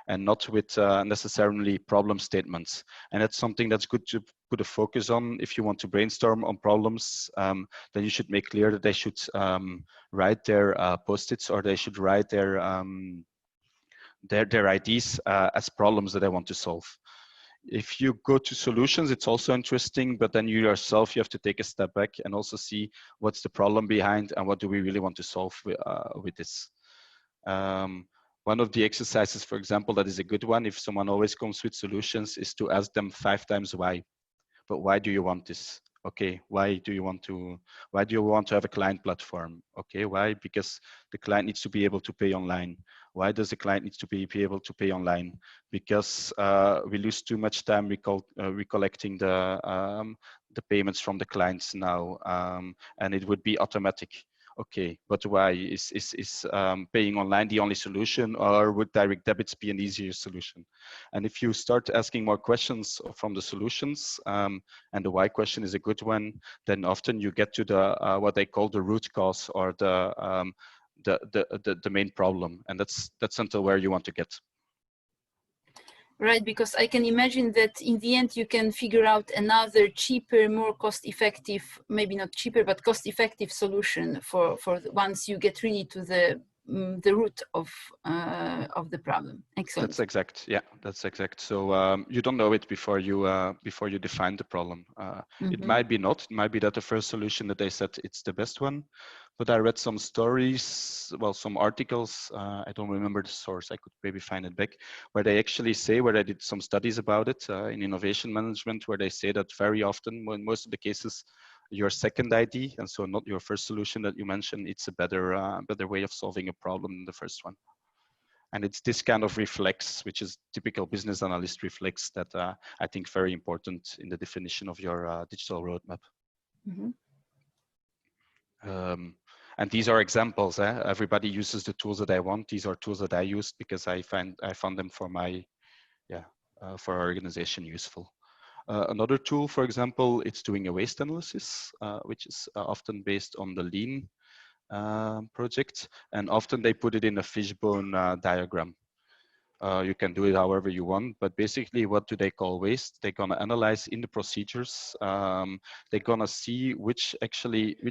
and not with necessarily problem statements. And that's something that's good to put a focus on. If you want to brainstorm on problems, then you should make clear that they should write their post-its, or they should write their ideas as problems that they want to solve. If you go to solutions, it's also interesting, but then you yourself, you have to take a step back and also see what's the problem behind and what do we really want to solve with this. One of the exercises, for example, that is a good one, if someone always comes with solutions, is to ask them 5 times why. But why do you want this? Okay, why do you want to have a client platform? Okay, why? Because the client needs to be able to pay online. Why does the client need to be able to pay online? Because we lose too much time recollecting the payments from the clients now, and it would be automatic. Okay, but why? Is paying online the only solution, or would direct debits be an easier solution? And if you start asking more questions from the solutions, and the why question is a good one, then often you get to the what they call the root cause, or the main problem, and that's until where you want to get. Right, because I can imagine that in the end you can figure out another cheaper, more cost-effective, maybe not cheaper, but cost-effective solution for once you get really to the root of the problem. Excellent. That's exact. Yeah, that's exact. So you don't know it before you define the problem. It might be not. It might be that the first solution that they said it's the best one. But I read some stories, well, some articles. I don't remember the source. I could maybe find it back, where they actually say, where I did some studies about it in innovation management, where they say that very often, in most of the cases, your second ID, and so not your first solution that you mentioned, it's a better way of solving a problem than the first one. And it's this kind of reflex, which is typical business analyst reflex, that I think very important in the definition of your digital roadmap. And these are examples. Everybody uses the tools that I want. These are tools that I used because I found them for my, for our organization useful. Another tool, for example, it's doing a waste analysis, which is often based on the Lean project, and often they put it in a fishbone diagram. You can do it however you want, but basically, what do they call waste? They're gonna analyze in the procedures. They're gonna see which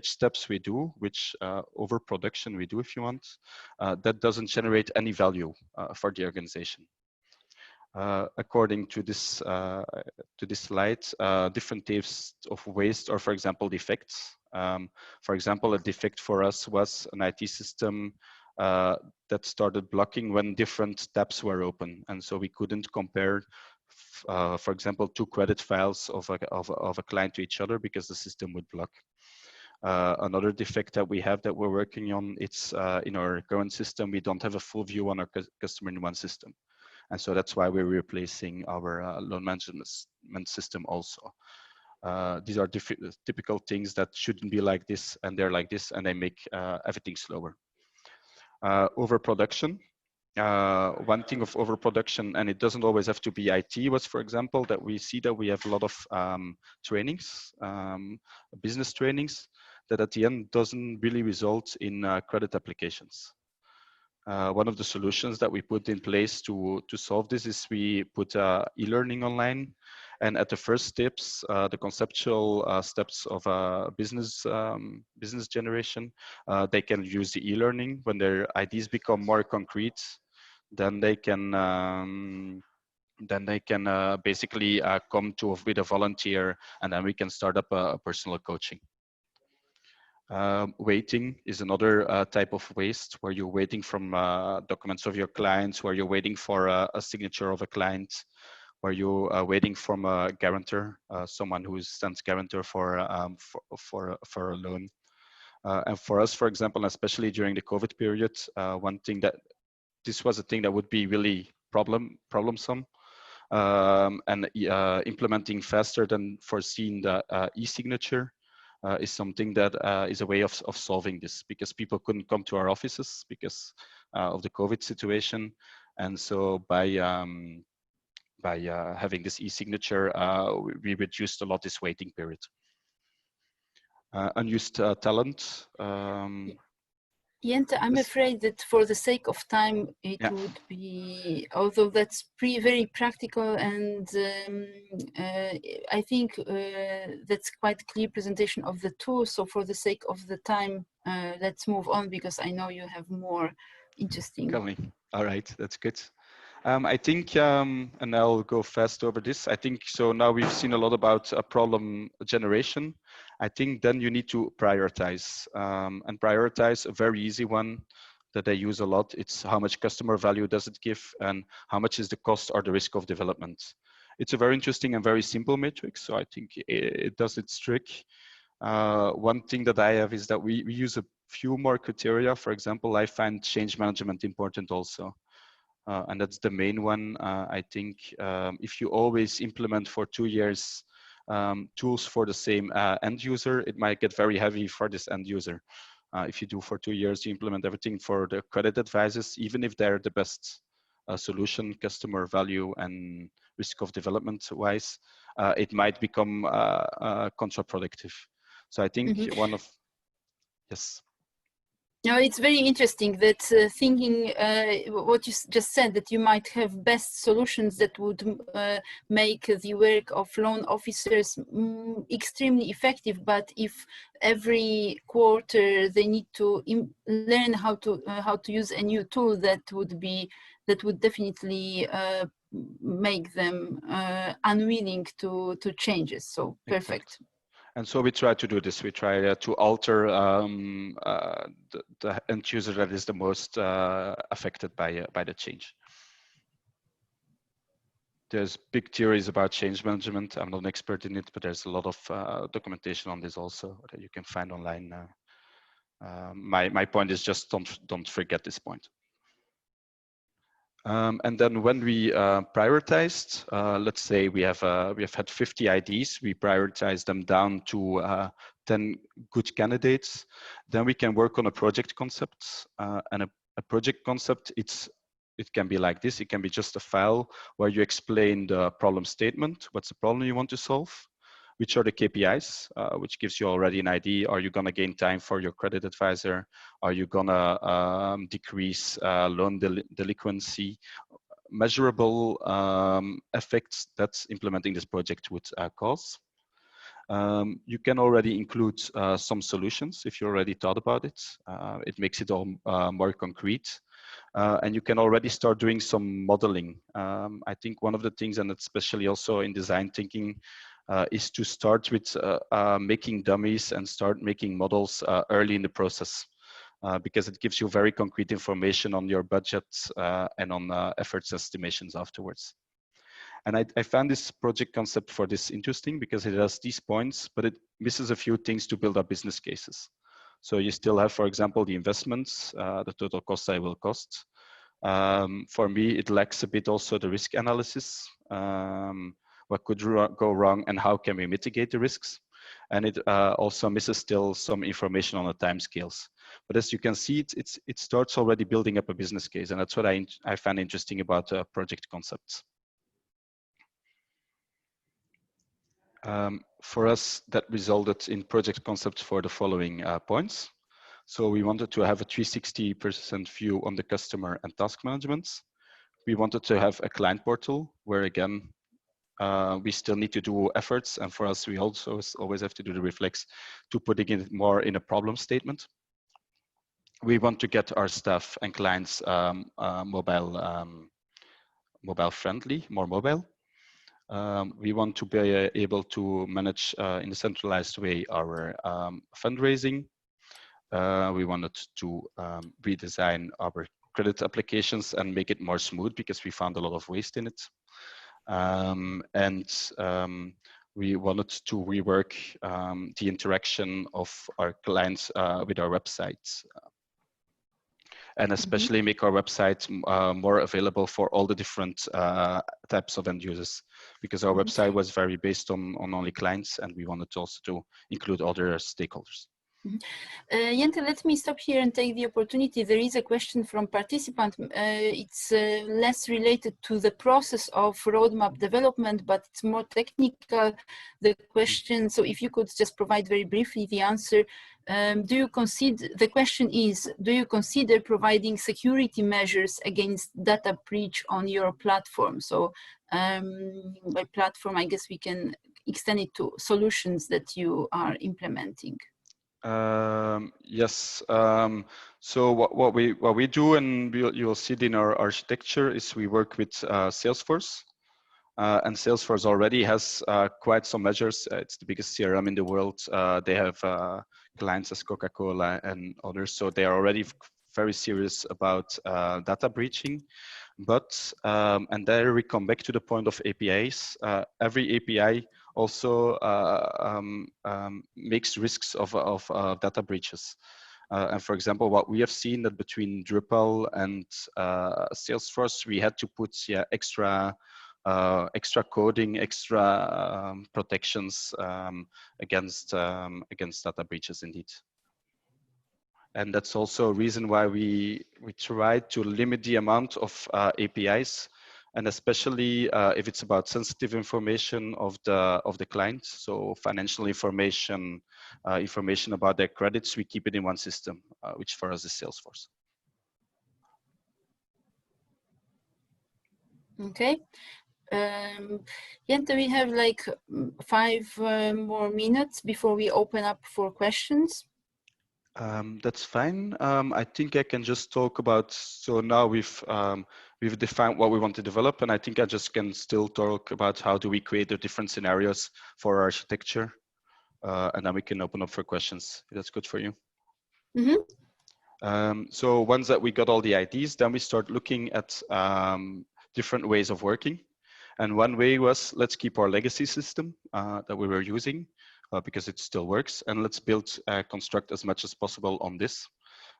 steps we do, which overproduction we do, if you want, that doesn't generate any value for the organization. According to this slide, different types of waste, or for example, defects. For example, a defect for us was an IT system that started blocking when different tabs were open, and so we couldn't compare, for example, 2 credit files of a client to each other because the system would block. Another defect that we have that we're working on, it's in our current system, we don't have a full view on our customer in one system. And so that's why we're replacing our loan management system also. These are typical things that shouldn't be like this, and they're like this, and they make everything slower. Overproduction. One thing of overproduction, and it doesn't always have to be IT, was, for example, that we see that we have a lot of trainings, business trainings, that at the end doesn't really result in credit applications. One of the solutions that we put in place to solve this is we put e-learning online, And at the first steps, the conceptual steps of business generation, they can use the e-learning. When their ideas become more concrete, then they can basically come to with a volunteer, and then we can start up a personal coaching. Waiting is another type of waste, where you're waiting from documents of your clients, where you're waiting for a signature of a client, where you are waiting from a guarantor, someone who stands guarantor for a loan. And for us, for example, especially during the COVID period, one thing that this was a thing that would be really problemsome, and implementing faster than foreseen the e-signature is something that is a way of solving this, because people couldn't come to our offices because of the COVID situation. And so by having this e-signature, we reduced a lot this waiting period. Unused talent. Jente, I'm Yes. afraid that for the sake of time, it Yeah. would be, although that's very practical, and I think that's quite clear presentation of the tool. So for the sake of the time, let's move on, because I know you have more interesting. Coming. All right, that's good. I think, and I'll go fast over this. I think, so now we've seen a lot about problem generation. I think then you need to prioritize, and prioritize a very easy one that I use a lot. It's how much customer value does it give, and how much is the cost or the risk of development. It's a very interesting and very simple matrix, so I think it does its trick. One thing that I have is that we use a few more criteria. For example, I find change management important also. And that's the main one. I think if you always implement for 2 years tools for the same end user, it might get very heavy for this end user. If you do for 2 years, you implement everything for the credit advisors, even if they're the best solution, customer value and risk of development wise, it might become counterproductive. So I think one of, yes. No, it's very interesting that thinking what you just said, that you might have best solutions that would make the work of loan officers extremely effective. But if every quarter they need to learn how to use a new tool, that would definitely make them unwilling to changes. So perfect. Exactly. And so we try to do this. We try to alter the end user that is the most affected by the change. There's big theories about change management. I'm not an expert in it, but there's a lot of documentation on this also that you can find online. My point is just don't forget this point. And then when we prioritized, let's say we have had 50 IDs, we prioritize them down to 10 good candidates. Then we can work on a project concept, and a project concept. It can be like this. It can be just a file where you explain the problem statement. What's the problem you want to solve? Which are the KPIs, which gives you already an idea. Are you going to gain time for your credit advisor? Are you going to decrease loan delinquency? Measurable effects that implementing this project would cause. You can already include some solutions if you already thought about it. It makes it all more concrete. And you can already start doing some modeling. I think one of the things, and especially also in design thinking, is to start with making dummies and start making models early in the process, because it gives you very concrete information on your budgets and on efforts estimations afterwards. And I found this project concept for this interesting because it has these points, but it misses a few things to build up business cases. So you still have, for example, the investments, the total cost I will cost. For me, it lacks a bit also the risk analysis. What could go wrong and how can we mitigate the risks? And it also misses still some information on the timescales. But as you can see, it starts already building up a business case, and that's what I find interesting about project concepts. For us, that resulted in project concepts for the following points. So we wanted to have a 360% view on the customer and task management. We wanted to have a client portal where, again, we still need to do efforts. And for us, we also always have to do the reflex to putting it more in a problem statement. We want to get our staff and clients mobile friendly, more mobile. We want to be able to manage in a centralized way our fundraising. We wanted to redesign our credit applications and make it more smooth because we found a lot of waste in it. We wanted to rework the interaction of our clients with our websites, and especially make our website more available for all the different types of end users, because our website was very based on only clients, and we wanted also to include other stakeholders. Jente, let me stop here and take the opportunity. There is a question from participant. It's less related to the process of roadmap development, but it's more technical, the question. So if you could just provide very briefly the answer. The question is, do you consider providing security measures against data breach on your platform? So by platform, I guess we can extend it to solutions that you are implementing. Yes. So what we do, and you'll see it in our architecture, is we work with Salesforce, and Salesforce already has quite some measures. It's the biggest CRM in the world. They have clients as Coca-Cola and others, so they are already very serious about data breaching. But and there we come back to the point of APIs. Every API also makes risks of data breaches. And for example, what we have seen that between Drupal and Salesforce, we had to put extra coding, extra protections against data breaches indeed. And that's also a reason why we try to limit the amount of APIs, and especially if it's about sensitive information of the client, so financial information, information about their credits, we keep it in one system, which for us is Salesforce. Okay. Jente, we have like 5 more minutes before we open up for questions. That's fine. I think I can just talk about, so now we've defined what we want to develop, and I think I just can still talk about how do we create the different scenarios for our architecture, and then we can open up for questions, if that's good for you. So once that we got all the IDs, then we start looking at different ways of working. And one way was, let's keep our legacy system that we were using, because it still works, and let's build construct as much as possible on this.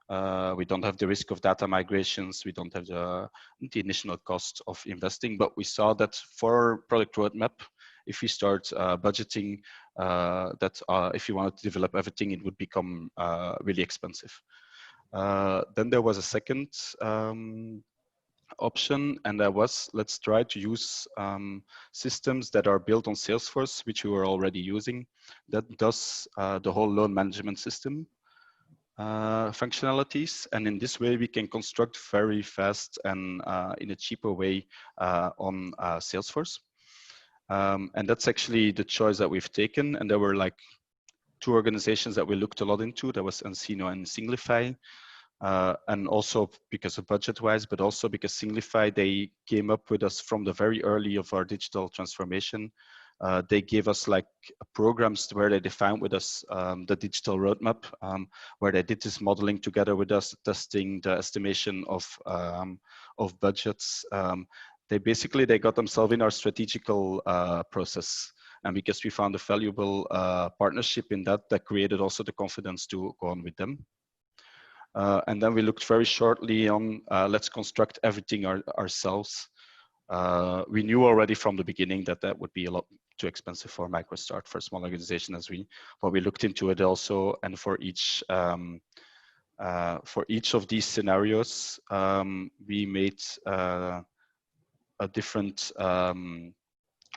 We don't have the risk of data migrations, we don't have the initial cost of investing, but we saw that for product roadmap, if we start budgeting, if you wanted to develop everything, it would become really expensive. Then there was a second option, and that was, let's try to use systems that are built on Salesforce, which we were already using, that does the whole loan management system functionalities, and in this way we can construct very fast and in a cheaper way on Salesforce. And that's actually the choice that we've taken, and there were like 2 organizations that we looked a lot into. There was Encino and Singlify. And also because of budget-wise, but also because Singlify, they came up with us from the very early of our digital transformation. They gave us like programs where they defined with us the digital roadmap, where they did this modeling together with us, testing the estimation of budgets. They got themselves in our strategical process. And because we found a valuable partnership in that created also the confidence to go on with them. And then we looked very shortly on, let's construct everything ourselves. We knew already from the beginning that would be a lot too expensive for MicroStart, for a small organization but we looked into it also, and for each of these scenarios, we made a different,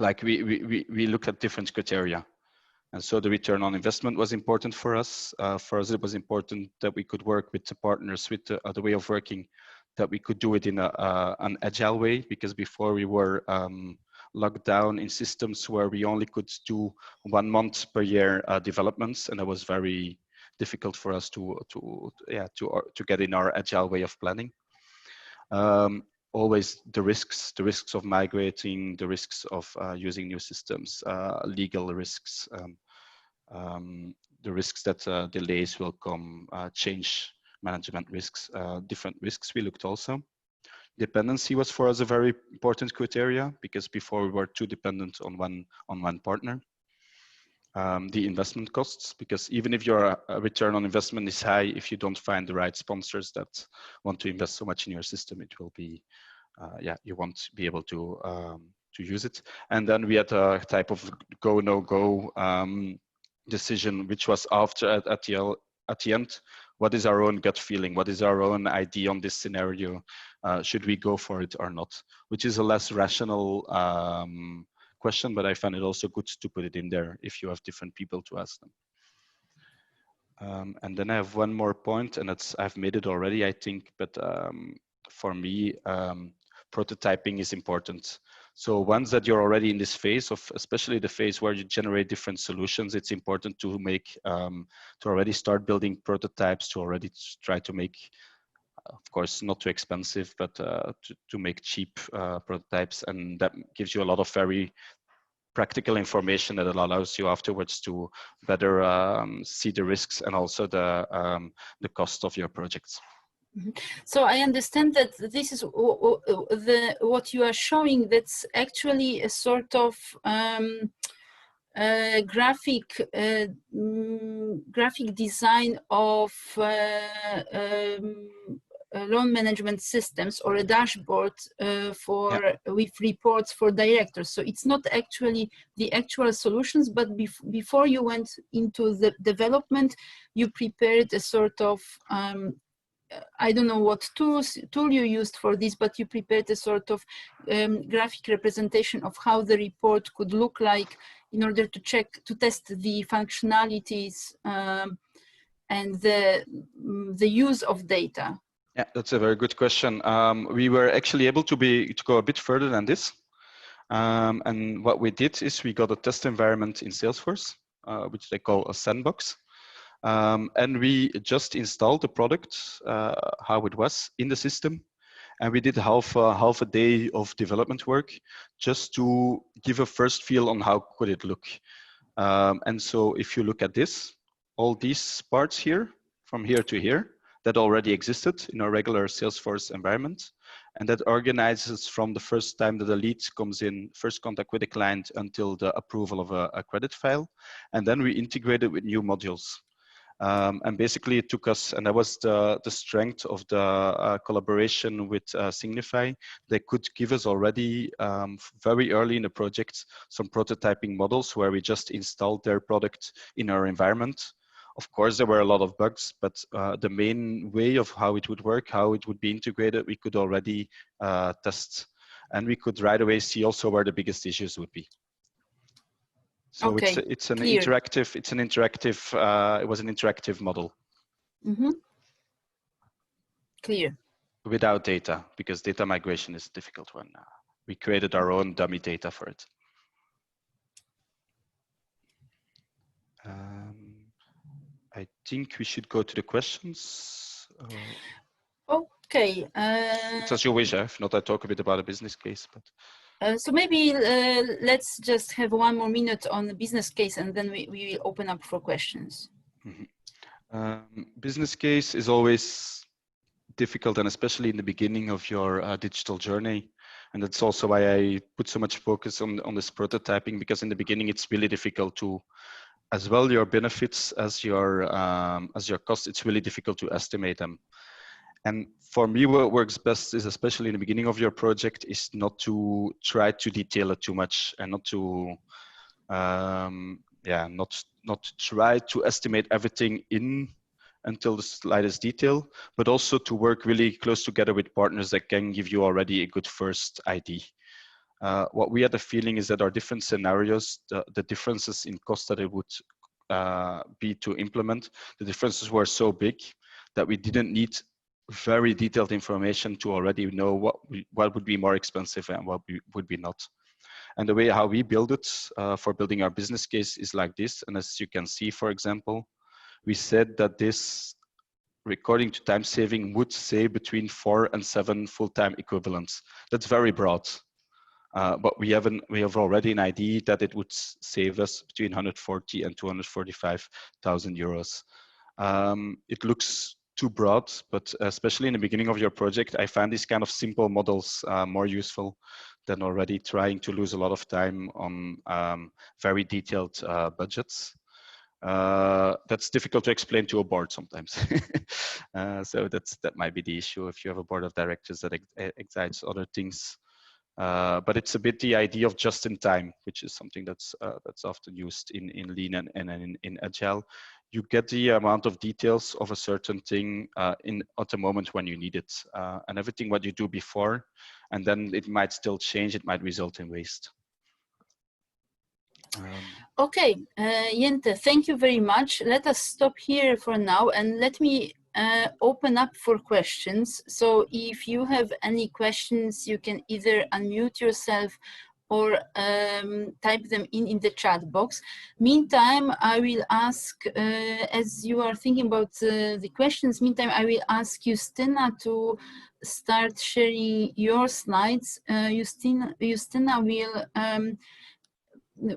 we looked at different criteria. And so the return on investment was important for us. For us, it was important that we could work with the partners, with the way of working, that we could do it in an agile way, because before we were locked down in systems where we only could do 1 month per year developments, and that was very difficult for us to get in our agile way of planning. Always the risks of migrating, the risks of using new systems, legal risks, the risks that delays will come, change management risks, different risks we looked also. Dependency was for us a very important criteria, because before we were too dependent on one partner. The investment costs, because even if your return on investment is high, if you don't find the right sponsors that want to invest so much in your system, it will be, you won't be able to use it. And then we had a type of go no go decision, which was after at the end. What is our own gut feeling? What is our own idea on this scenario? Should we go for it or not? Which is a less rational question, but I find it also good to put it in there if you have different people to ask them. And then I have one more point, and I've made it already, I think, but for me, prototyping is important. So once that you're already in this phase of, especially the phase where you generate different solutions, it's important to make, to already start building prototypes, to already try to make, of course, not too expensive, but to make cheap prototypes. And that gives you a lot of very practical information that allows you afterwards to better see the risks and also the cost of your projects. So I understand that this is what you are showing. That's actually a sort of graphic design of loan management systems, or a dashboard with reports for directors. So it's not actually the actual solutions, but before you went into the development, you prepared a sort of I don't know what tool you used for this, but you prepared a sort of graphic representation of how the report could look like in order to test the functionalities and the use of data. Yeah, that's a very good question. We were actually able to go a bit further than this. And what we did is we got a test environment in Salesforce, which they call a sandbox. And we just installed the product, how it was in the system. And we did half a day of development work just to give a first feel on how could it look. And so if you look at this, all these parts here, from here to here, that already existed in our regular Salesforce environment. And that organizes from the first time that a lead comes in, first contact with the client, until the approval of a credit file. And then we integrated with new modules. And basically it took us, and that was the strength of the collaboration with Signify. They could give us already very early in the project some prototyping models where we just installed their product in our environment. Of course, there were a lot of bugs, but the main way of how it would work, how it would be integrated, we could already test. And we could right away see also where the biggest issues would be. So okay, it's an clear. interactive, it was an interactive model. Mm-hmm. Clear. Without data, because data migration is a difficult one. We created our own dummy data for it. I think we should go to the questions. Okay. It's as you wish. If not, I talk a bit about a business case. But so maybe let's just have one more minute on the business case, and then we will open up for questions. Mm-hmm. Business case is always difficult, and especially in the beginning of your digital journey. And that's also why I put so much focus on this prototyping, because in the beginning it's really difficult to, as well your benefits as your costs, it's really difficult to estimate them. And for me, what works best is, especially in the beginning of your project, is not to try to detail it too much, and not to not try to estimate everything in until the slightest detail, but also to work really close together with partners that can give you already a good first idea. What we had the feeling is that our different scenarios, the differences in cost that it would be to implement, the differences were so big that we didn't need very detailed information to already know what would be more expensive and what would be not. And the way how we build it for building our business case is like this. And as you can see, for example, we said that this recording to time saving would save between 4 and 7 full-time equivalents. That's very broad. But we have already an idea that it would save us between 140 and 245,000 euros. It looks too broad, but especially in the beginning of your project, I find these kind of simple models more useful than already trying to lose a lot of time on very detailed budgets. That's difficult to explain to a board sometimes. So that might be the issue if you have a board of directors that excites other things. But it's a bit the idea of just in time, which is something that's often used in Lean and in Agile. You get the amount of details of a certain thing at the moment when you need it, and everything what you do before, and then it might still change. It might result in waste. Okay, Jente, thank you very much. Let us stop here for now and let me open up for questions. So if you have any questions, you can either unmute yourself or type them in the chat box. Meantime, I will ask, as you are thinking about the questions, meantime, I will ask Justyna to start sharing your slides. Justyna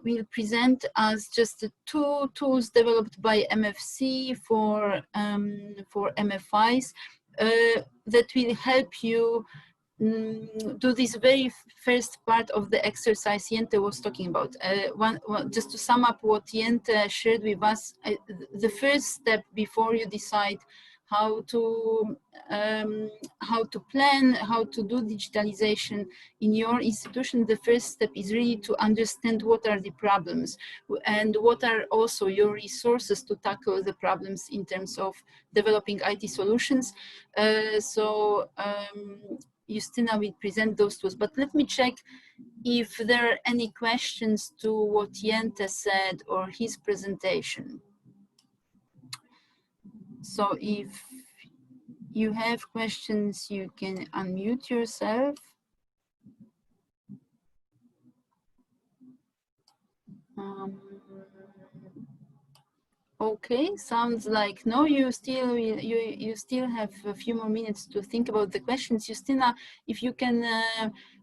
will present us just two tools developed by MFC for MFIs that will help you do this very first part of the exercise Jente was talking about. Just to sum up what Jente shared with us, the first step before you decide how to plan, how to do digitalization in your institution, the first step is really to understand what are the problems and what are also your resources to tackle the problems in terms of developing IT solutions. Justyna will present those tools, but let me check if there are any questions to what Jente said or his presentation. So if you have questions, you can unmute yourself. Okay, sounds like no. You still have a few more minutes to think about the questions. Justyna, if you can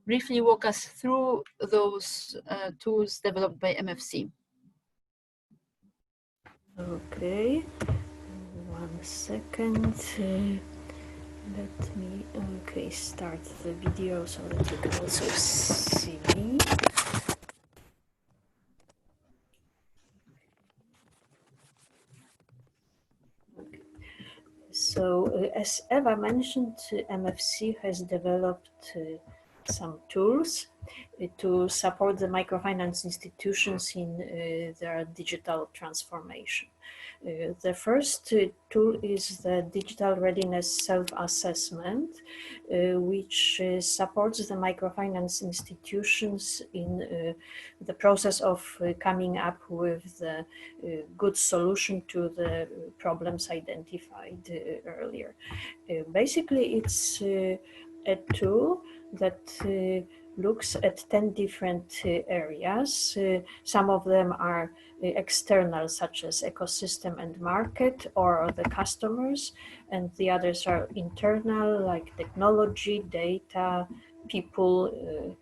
briefly walk us through those tools developed by MFC. Okay, 1 second. Let me start the video so that you can also see me. So, as Eva mentioned, MFC has developed some tools to support the microfinance institutions in their digital transformation. The first tool is the digital readiness self-assessment, which supports the microfinance institutions in the process of coming up with the good solution to the problems identified earlier. Basically, it's a tool that looks at 10 different areas. Some of them are external, such as ecosystem and market, or the customers, and the others are internal, like technology, data, people,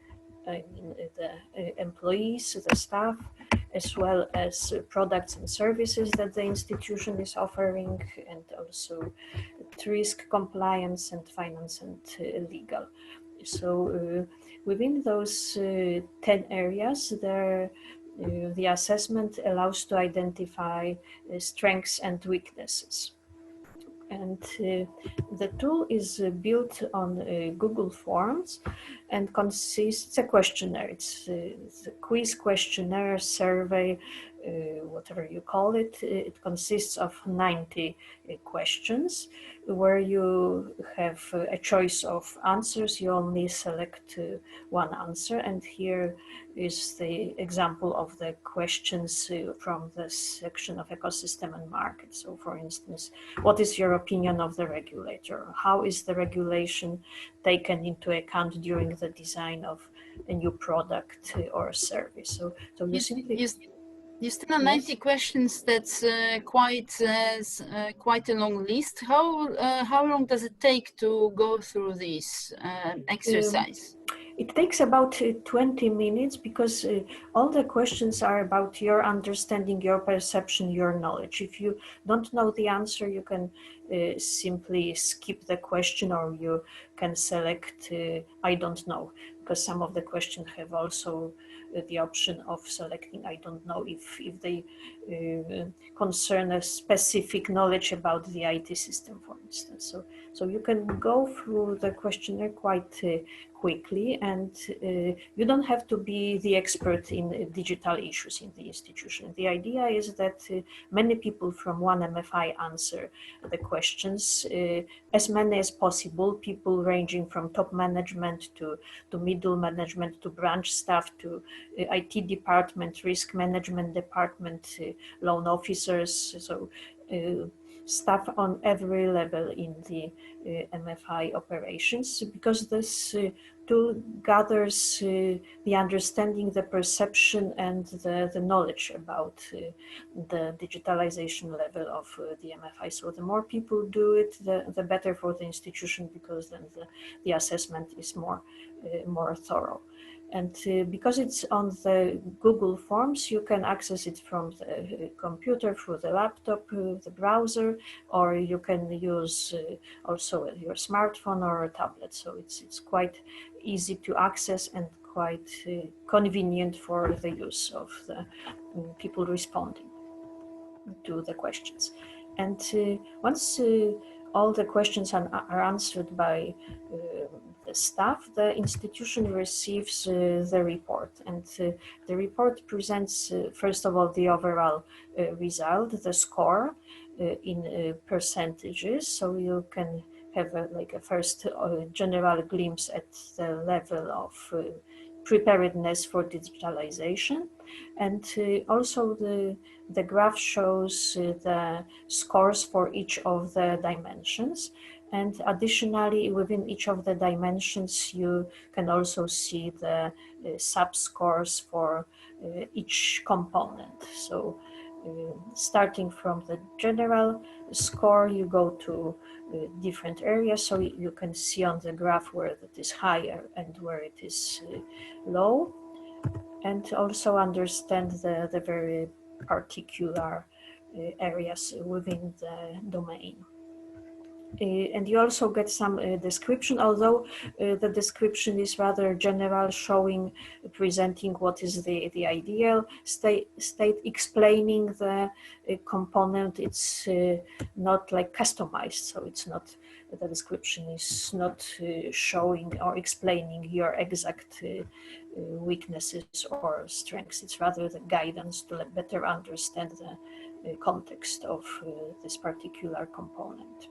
I mean the employees, the staff, as well as products and services that the institution is offering, and also risk compliance and finance and legal. So within those 10 areas, the assessment allows to identify strengths and weaknesses. And the tool is built on Google Forms and consists a questionnaire. It's a quiz questionnaire, survey, whatever you call it. It consists of 90 questions where you have a choice of answers. You only select one answer, and here is the example of the questions from the section of ecosystem and market. So for instance, what is your opinion of the regulator? How is the regulation taken into account during the design of a new product or service. So you simply. Justina, 90 questions, that's quite a long list. How long does it take to go through this exercise? It takes about 20 minutes because all the questions are about your understanding, your perception, your knowledge. If you don't know the answer, you can simply skip the question, or you can select I don't know, because some of the questions have also the option of selecting I don't know if they concern a specific knowledge about the IT system, for instance. So you can go through the questionnaire quite quickly, and you don't have to be the expert in digital issues in the institution. The idea is that many people from one MFI answer the questions, as many as possible, people ranging from top management to middle management, to branch staff, to IT department, risk management department, loan officers, so staff on every level in the MFI operations, because this tool gathers the understanding, the perception, and the knowledge about the digitalization level of the MFI. So the more people do it, the better for the institution, because then the assessment is more thorough. And because it's on the Google Forms, you can access it from the computer, through the laptop, the browser, or you can use also your smartphone or a tablet. So it's quite easy to access and quite convenient for the use of the people responding to the questions. And once all the questions are answered by the staff, the institution receives the report. And the report presents, first of all, the overall result, the score in percentages. So you can have a first general glimpse at the level of preparedness for digitalization. And also the graph shows the scores for each of the dimensions. And additionally, within each of the dimensions, you can also see the sub-scores for each component. So starting from the general score, you go to different areas. So you can see on the graph where it is higher and where it is low, and also understand the very particular areas within the domain. And you also get some description, although the description is rather general, showing, presenting what is the ideal state, explaining the component. It's not like customized, so it's not, the description is not showing or explaining your exact weaknesses or strengths. It's rather the guidance to better understand the context of this particular component.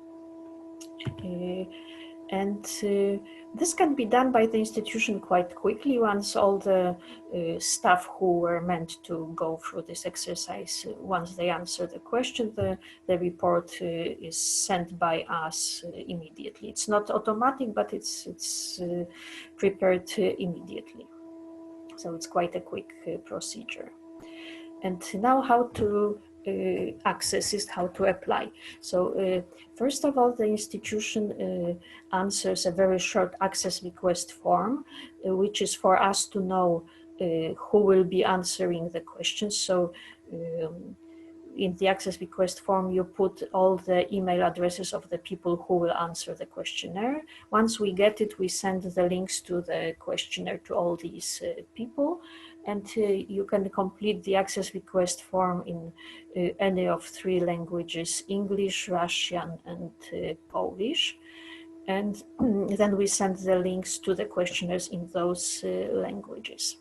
And this can be done by the institution quite quickly once all the staff who were meant to go through this exercise, once they answer the question, the report is sent by us immediately. It's not automatic, but it's prepared immediately. So it's quite a quick procedure. And now how to access it, how to apply. So first of all, the institution answers a very short access request form, which is for us to know who will be answering the questions. So in the access request form, you put all the email addresses of the people who will answer the questionnaire. Once we get it, we send the links to the questionnaire to all these people. And you can complete the access request form in any of 3 languages: English, Russian, and Polish. And then we send the links to the questionnaires in those languages.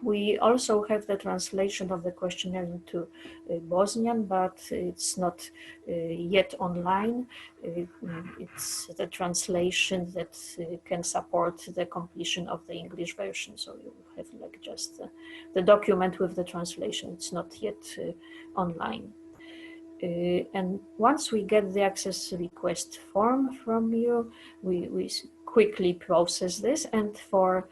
We also have the translation of the questionnaire into Bosnian, but it's not yet online. It's the translation that can support the completion of the English version. So you have like just the document with the translation. It's not yet online. And once we get the access request form from you, we quickly process this. And for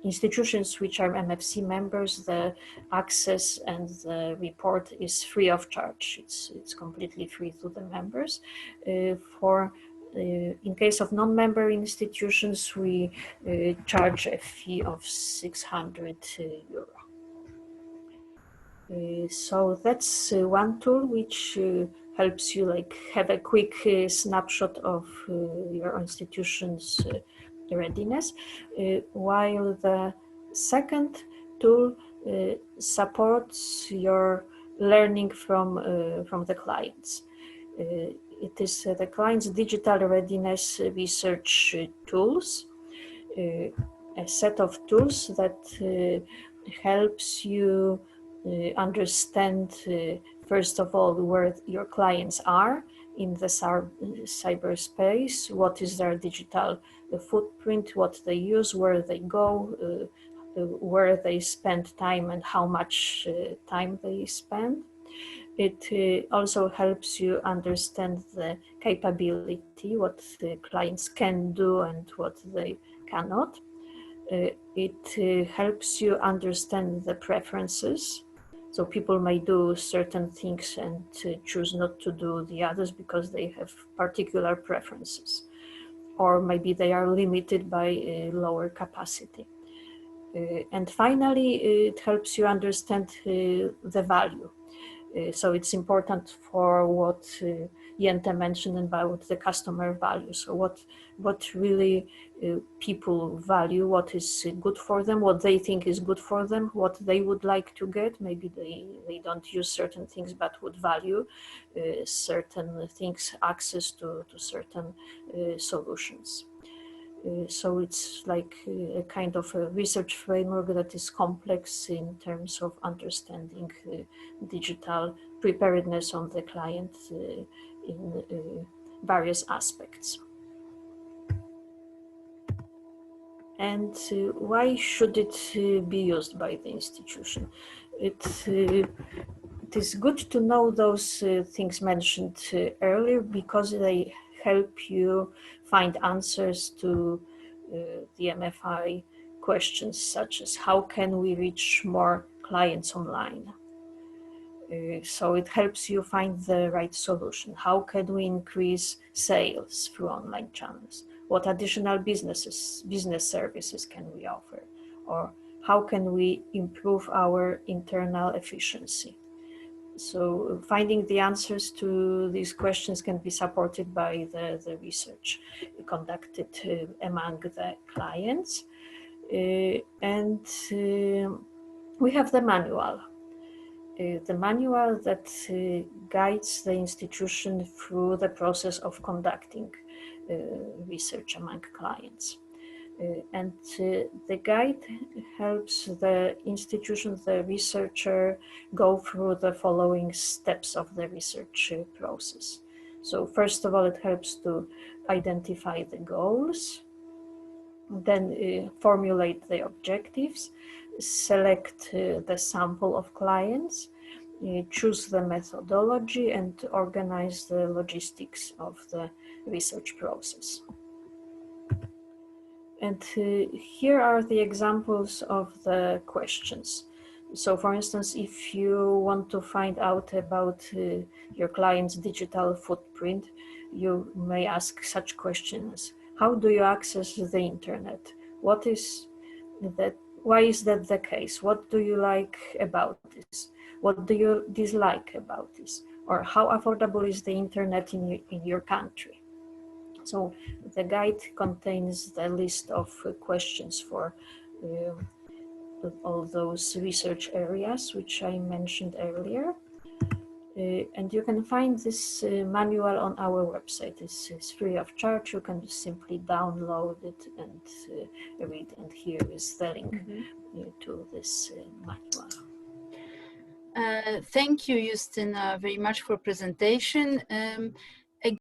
institutions which are MFC members, the access and the report is free of charge. It's completely free to the members. In case of non-member institutions, we charge a fee of 600 euro. So that's one tool which helps you like have a quick snapshot of your institution's readiness, while the second tool supports your learning from the clients. It is the client's digital readiness research tools, a set of tools that helps you understand, first of all, where your clients are in the cyberspace, what is their digital footprint, what they use, where they go, where they spend time and how much time they spend. It also helps you understand the capability, what the clients can do and what they cannot. It helps you understand the preferences. So people may do certain things and choose not to do the others because they have particular preferences, or maybe they are limited by lower capacity. And finally, it helps you understand the value. So it's important for what Jente mentioned about the customer value. So what really people value, what is good for them, what they think is good for them, what they would like to get. Maybe they don't use certain things but would value certain things, access to certain solutions. So it's like a kind of a research framework that is complex in terms of understanding digital preparedness on the client in various aspects. And why should it be used by the institution? It is good to know those things mentioned earlier, because they help you find answers to the MFI questions, such as how can we reach more clients online? So it helps you find the right solution. How can we increase sales through online channels? What additional business services can we offer? Or how can we improve our internal efficiency? So finding the answers to these questions can be supported by the research conducted among the clients. And we have the manual. The manual that guides the institution through the process of conducting research among clients. And the guide helps the institution, the researcher, go through the following steps of the research process. So first of all, it helps to identify the goals, then formulate the objectives, select the sample of clients, choose the methodology, and organize the logistics of the research process. And here are the examples of the questions. So for instance, if you want to find out about your client's digital footprint, you may ask such questions. How do you access the internet? What is that? Why is that the case? What do you like about this? What do you dislike about this? Or how affordable is the internet in your country? So the guide contains the list of questions for all those research areas which I mentioned earlier. And you can find this manual on our website. It's free of charge. You can simply download it and read. And here is the link to this manual. Thank you, Justyna, very much for presentation.